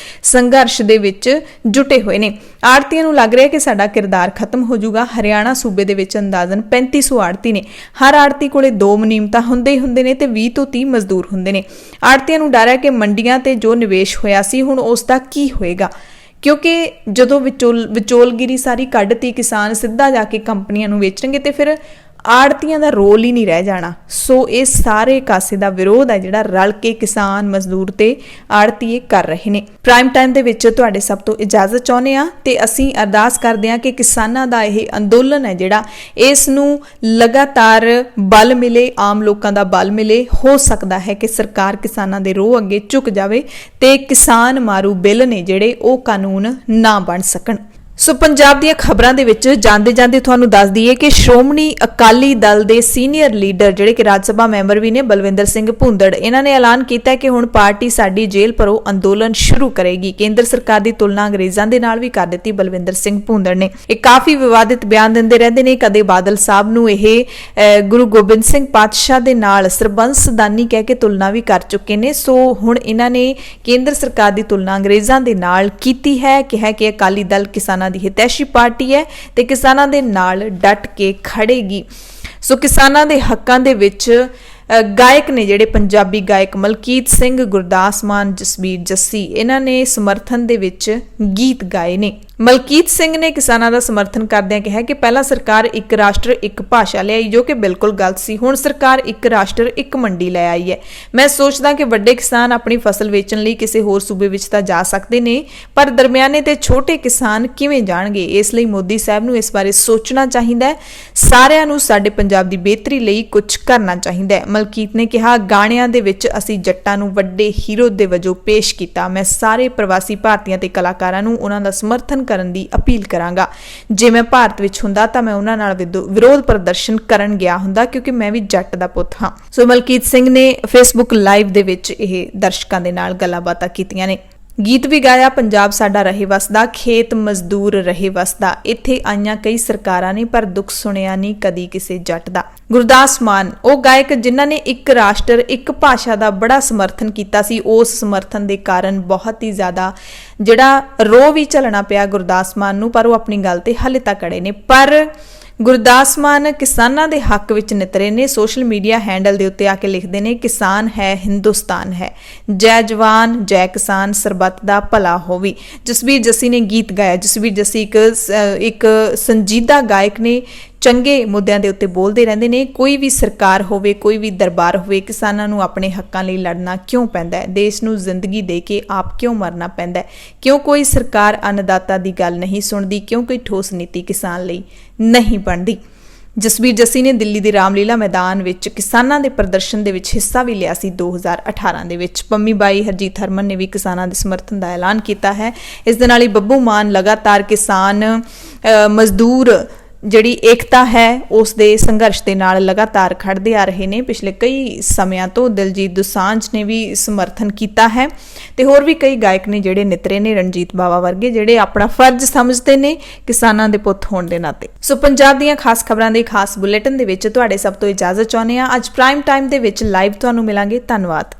संघर्ष दे विच जुटे हुए ने। आड़तियां नूं लग रहा है कि साडा किरदार खत्म हो जाऊगा। हरियाणा सूबे दे विच अंदाजन 3500 आड़ती ने। हर आड़ती कोले 2 मुनीमता हुंदे ही हुंदे ने ते 20 तो 30 मजदूर हुंदे ने। आड़तियां नूं डर है कि मंडियां ते जो निवेश होया सी हुण उस दा की होएगा, क्योंकि जदों विचोलगिरी सारी कढ़ती, किसान सीधा जाके कंपनियां नूं वेचणगे ते फिर आड़तियां दा रोल ही नहीं रह जाना। सो ये सारे कासे दा विरोध है जिहड़ा रल के किसान, मजदूर ते आड़तीए कर रहे ने। प्राइम टाइम दे विच तुहाडे सब तो इजाजत चाहुंदे आ ते असीं अरदास करदे आ कि किसानां दा इह अंदोलन है जिहड़ा इस नूं लगातार बल मिले, आम लोकां दा बल मिले। हो सकदा है कि सरकार किसानां दे रोह अगे झुक जावे ते किसान मारू बिल ने जिहड़े ओह कानून ना बन सकण। सो पंजाब ਦੀਆਂ ਖਬਰਾਂ ਦੇ ਵਿੱਚ ਜਾਂਦੇ ਜਾਂਦੇ ਤੁਹਾਨੂੰ ਦੱਸ ਦਈਏ ਕਿ ਸ਼੍ਰੋਮਣੀ ਅਕਾਲੀ ਦਲ ਦੇ ਸੀਨੀਅਰ ਲੀਡਰ ਜਿਹੜੇ ਕਿ ਰਾਜ ਸਭਾ ਮੈਂਬਰ ਵੀ ਨੇ ਬਲਵਿੰਦਰ ਸਿੰਘ ਭੁੰਦੜ, ਇਹਨਾਂ ਨੇ ਐਲਾਨ ਕੀਤਾ ਕਿ ਹੁਣ ਪਾਰਟੀ ਸਾਡੀ ਜੇਲ੍ਹ ਭਰੋ ਅੰਦੋਲਨ ਸ਼ੁਰੂ ਕਰੇਗੀ। ਕੇਂਦਰ ਸਰਕਾਰ ਦੀ ਤੁਲਨਾ ਅੰਗਰੇਜ਼ਾਂ ਦੇ ਨਾਲ ਵੀ ਕਰ ਦਿੱਤੀ ਬਲਵਿੰਦਰ ਸਿੰਘ ਭੁੰਦੜ ਨੇ। ਇਹ ਕਾਫੀ ਵਿਵਾਦਿਤ ਬਿਆਨ ਦਿੰਦੇ ਰਹਿੰਦੇ ਨੇ। ਕਦੇ ਬਾਦਲ ਸਾਹਿਬ ਨੂੰ ਇਹ ਗੁਰੂ ਗੋਬਿੰਦ ਸਿੰਘ ਪਾਤਸ਼ਾਹ ਦੇ ਨਾਲ ਸਰਬੰਸਦਾਨੀ ਕਹਿ ਕੇ ਤੁਲਨਾ ਵੀ ਕਰ ਚੁੱਕੇ ਨੇ। ਸੋ ਹੁਣ ਇਹਨਾਂ ਨੇ ਕੇਂਦਰ ਸਰਕਾਰ ਦੀ ਤੁਲਨਾ ਅੰਗਰੇਜ਼ਾਂ ਦੇ ਨਾਲ ਕੀਤੀ ਹੈ, ਕਿਹਾ ਕਿ ਅਕਾਲੀ ਦਲ ਕਿਸਾਨਾਂ ਦੀ ਹਿਤੈਸ਼ੀ ਪਾਰਟੀ ਹੈ ਤੇ ਕਿਸਾਨਾਂ ਦੇ ਨਾਲ ਡਟ ਕੇ ਖੜੇਗੀ। ਸੋ ਕਿਸਾਨਾਂ ਦੇ ਹੱਕਾਂ ਦੇ ਵਿੱਚ ਗਾਇਕ ਨੇ ਜਿਹੜੇ ਪੰਜਾਬੀ ਗਾਇਕ ਮਲਕੀਤ ਸਿੰਘ, ਗੁਰਦਾਸ ਮਾਨ, ਜਸਬੀਰ ਜੱਸੀ, ਇਹਨਾਂ ਨੇ ਸਮਰਥਨ ਦੇ ਵਿੱਚ ਗੀਤ ਗਾਏ ਨੇ। ਮਲਕੀਤ ਸਿੰਘ ਨੇ ਕਿਸਾਨਾਂ ਦਾ ਸਮਰਥਨ ਕਰਦਿਆਂ ਕਿਹਾ ਕਿ ਪਹਿਲਾਂ ਸਰਕਾਰ ਇੱਕ ਰਾਸ਼ਟਰ ਇੱਕ ਭਾਸ਼ਾ ਲਿਆਈ, ਜੋ ਕਿ ਬਿਲਕੁਲ ਗਲਤ ਸੀ। ਹੁਣ ਸਰਕਾਰ ਇੱਕ ਰਾਸ਼ਟਰ ਇੱਕ ਮੰਡੀ ਲੈ ਆਈ ਹੈ। ਮੈਂ ਸੋਚਦਾ ਕਿ ਵੱਡੇ ਕਿਸਾਨ ਆਪਣੀ ਫਸਲ ਵੇਚਣ ਲਈ ਕਿਸੇ ਹੋਰ ਸੂਬੇ ਵਿੱਚ ਤਾਂ ਜਾ ਸਕਦੇ ਨੇ, ਪਰ ਦਰਮਿਆਨੇ ਤੇ ਛੋਟੇ ਕਿਸਾਨ ਕਿਵੇਂ ਜਾਣਗੇ? ਇਸ ਲਈ ਮੋਦੀ ਸਾਹਿਬ ਨੂੰ ਇਸ ਬਾਰੇ ਸੋਚਣਾ ਚਾਹੀਦਾ ਹੈ। ਸਾਰਿਆਂ ਨੂੰ ਸਾਡੇ ਪੰਜਾਬ ਦੀ ਬਿਹਤਰੀ ਲਈ ਕੁਝ ਕਰਨਾ ਚਾਹੀਦਾ ਹੈ। ਮਲਕੀਤ ਨੇ ਕਿਹਾ, ਗਾਣਿਆਂ ਦੇ ਵਿੱਚ ਅਸੀਂ ਜੱਟਾਂ ਨੂੰ ਵੱਡੇ ਹੀਰੋ ਦੇ ਵਜੋਂ ਪੇਸ਼ ਕੀਤਾ। ਮੈਂ ਸਾਰੇ ਪ੍ਰਵਾਸੀ ਭਾਰਤੀਆਂ ਤੇ ਕਲਾਕਾਰਾਂ ਨੂੰ ਉਹਨਾਂ ਦਾ ਸਮਰਥਨ ਕਰਨ ਦੀ ਅਪੀਲ ਕਰਾਂਗਾ। ਜੇ ਮੈਂ ਭਾਰਤ ਵਿੱਚ ਹੁੰਦਾ ਤਾਂ ਮੈਂ ਉਹਨਾਂ ਨਾਲ ਵਿਰੋਧ ਪ੍ਰਦਰਸ਼ਨ ਕਰਨ ਗਿਆ ਹੁੰਦਾ, ਕਿਉਂਕਿ ਮੈਂ ਵੀ ਜੱਟ ਦਾ ਪੁੱਤ ਹਾਂ। ਸੋ ਮਲਕੀਤ ਸਿੰਘ ਨੇ ਫੇਸਬੁੱਕ ਲਾਈਵ ਦੇ ਵਿੱਚ ਇਹ ਦਰਸ਼ਕਾਂ ਦੇ ਨਾਲ ਗੱਲਾਂ ਬਾਤਾਂ ਕੀਤੀਆਂ ਨੇ। ਗੀਤ ਵੀ ਗਾਇਆ, ਪੰਜਾਬ ਸਾਡਾ ਰਹੇ ਵਸਦਾ, ਖੇਤ ਮਜ਼ਦੂਰ ਰਹੇ ਵਸਦਾ। ਇੱਥੇ ਆਈਆਂ ਕਈ ਸਰਕਾਰਾਂ ਨੇ ਪਰ ਦੁੱਖ ਸੁਣਿਆ ਨਹੀਂ ਕਦੀ ਕਿਸੇ ਜੱਟ ਦਾ। ਗੁਰਦਾਸ ਮਾਨ ਉਹ ਗਾਇਕ ਜਿਨ੍ਹਾਂ ਨੇ ਇੱਕ ਰਾਸ਼ਟਰ ਇੱਕ ਭਾਸ਼ਾ ਦਾ ਬੜਾ ਸਮਰਥਨ ਕੀਤਾ ਸੀ। ਉਸ ਸਮਰਥਨ ਦੇ ਕਾਰਨ ਬਹੁਤ ਹੀ ਜ਼ਿਆਦਾ ਜਿਹੜਾ ਰੋਹ ਵੀ ਝੱਲਣਾ ਪਿਆ ਗੁਰਦਾਸ ਮਾਨ ਨੂੰ, ਪਰ ਉਹ ਆਪਣੀ ਗੱਲ ਤੇ ਹਾਲੇ ਤੱਕ ਅੜੇ ਨੇ। ਪਰ ਗੁਰਦਾਸ ਮਾਨ ਕਿਸਾਨਾਂ ਦੇ ਹੱਕ ਵਿੱਚ ਨਿਤਰੇ ਨੇ। ਸੋਸ਼ਲ ਮੀਡੀਆ ਹੈਂਡਲ ਦੇ ਉੱਤੇ ਆ ਕੇ ਲਿਖਦੇ ਨੇ, ਕਿਸਾਨ ਹੈ ਹਿੰਦੁਸਤਾਨ ਹੈ, ਜੈ ਜਵਾਨ ਜੈ ਕਿਸਾਨ, ਸਰਬੱਤ ਦਾ ਭਲਾ ਹੋਵੇ। ਜਸਬੀਰ ਜੱਸੀ ਨੇ ਗੀਤ ਗਾਇਆ। ਜਸਬੀਰ ਜੱਸੀ ਇੱਕ ਸੰਜੀਦਾ ਗਾਇਕ ਨੇ, ਚੰਗੇ ਮੁੱਦਿਆਂ ਦੇ ਉੱਤੇ ਬੋਲਦੇ ਰਹਿੰਦੇ ਨੇ। ਕੋਈ ਵੀ ਸਰਕਾਰ ਹੋਵੇ, ਕੋਈ ਵੀ ਦਰਬਾਰ ਹੋਵੇ, ਕਿਸਾਨਾਂ ਨੂੰ ਆਪਣੇ ਹੱਕਾਂ ਲਈ ਲੜਨਾ ਕਿਉਂ ਪੈਂਦਾ ਹੈ? ਦੇਸ਼ ਨੂੰ ਜ਼ਿੰਦਗੀ ਦੇ ਕੇ ਆਪ ਕਿਉਂ ਮਰਨਾ ਪੈਂਦਾ ਹੈ? ਕਿਉਂ ਕੋਈ ਸਰਕਾਰ ਅੰਨਦਾਤਾ ਦੀ ਗੱਲ ਨਹੀਂ ਸੁਣਦੀ? ਕਿਉਂ ਕੋਈ ਠੋਸ ਨੀਤੀ ਕਿਸਾਨ ਲਈ ਨਹੀਂ ਬਣਦੀ? ਜਸਬੀਰ ਜੱਸੀ ਨੇ ਦਿੱਲੀ ਦੇ ਰਾਮਲੀਲਾ ਮੈਦਾਨ ਵਿੱਚ ਕਿਸਾਨਾਂ ਦੇ ਪ੍ਰਦਰਸ਼ਨ ਦੇ ਵਿੱਚ ਹਿੱਸਾ ਵੀ ਲਿਆ ਸੀ 2018 ਦੇ ਵਿੱਚ। ਪੰਮੀ ਬਾਈ, ਹਰਜੀਤ ਹਰਮਨ ਨੇ ਵੀ ਕਿਸਾਨਾਂ ਦੇ ਸਮਰਥਨ ਦਾ ਐਲਾਨ ਕੀਤਾ ਹੈ। ਇਸ ਦੇ ਨਾਲ ਹੀ ਬੱਬੂ ਮਾਨ ਲਗਾਤਾਰ ਕਿਸਾਨ, ਮਜ਼ਦੂਰ ਜਿਹੜੀ ਏਕਤਾ ਹੈ ਉਸ ਦੇ ਸੰਘਰਸ਼ ਦੇ ਨਾਲ ਲਗਾਤਾਰ ਖੜਦੇ ਆ ਰਹੇ ਨੇ। ਪਿਛਲੇ ਕਈ ਸਮਿਆਂ ਤੋਂ ਦਿਲਜੀਤ ਦੋਸਾਂਝ ਨੇ ਵੀ ਸਮਰਥਨ ਕੀਤਾ ਹੈ ਤੇ ਹੋਰ ਵੀ ਕਈ ਗਾਇਕ ਨੇ ਜਿਹੜੇ ਨਿਤਰੇ ਨੇ, ਰਣਜੀਤ ਬਾਵਾ ਵਰਗੇ, ਜਿਹੜੇ ਆਪਣਾ ਫਰਜ਼ ਸਮਝਦੇ ਨੇ ਕਿਸਾਨਾਂ ਦੇ ਪੁੱਤ ਹੋਣ ਦੇ ਨਾਤੇ। ਸੋ ਪੰਜਾਬ ਦੀਆਂ ਖਾਸ ਖਬਰਾਂ ਦੇ ਖਾਸ ਬੁਲੇਟਿਨ ਦੇ ਵਿੱਚ ਤੁਹਾਡੇ ਸਭ ਤੋਂ ਇਜਾਜ਼ਤ ਚਾਹੁੰਦੇ ਆ। ਅੱਜ ਪ੍ਰਾਈਮ ਟਾਈਮ ਦੇ ਵਿੱਚ ਲਾਈਵ ਤੁਹਾਨੂੰ ਮਿਲਾਂਗੇ। ਧੰਨਵਾਦ।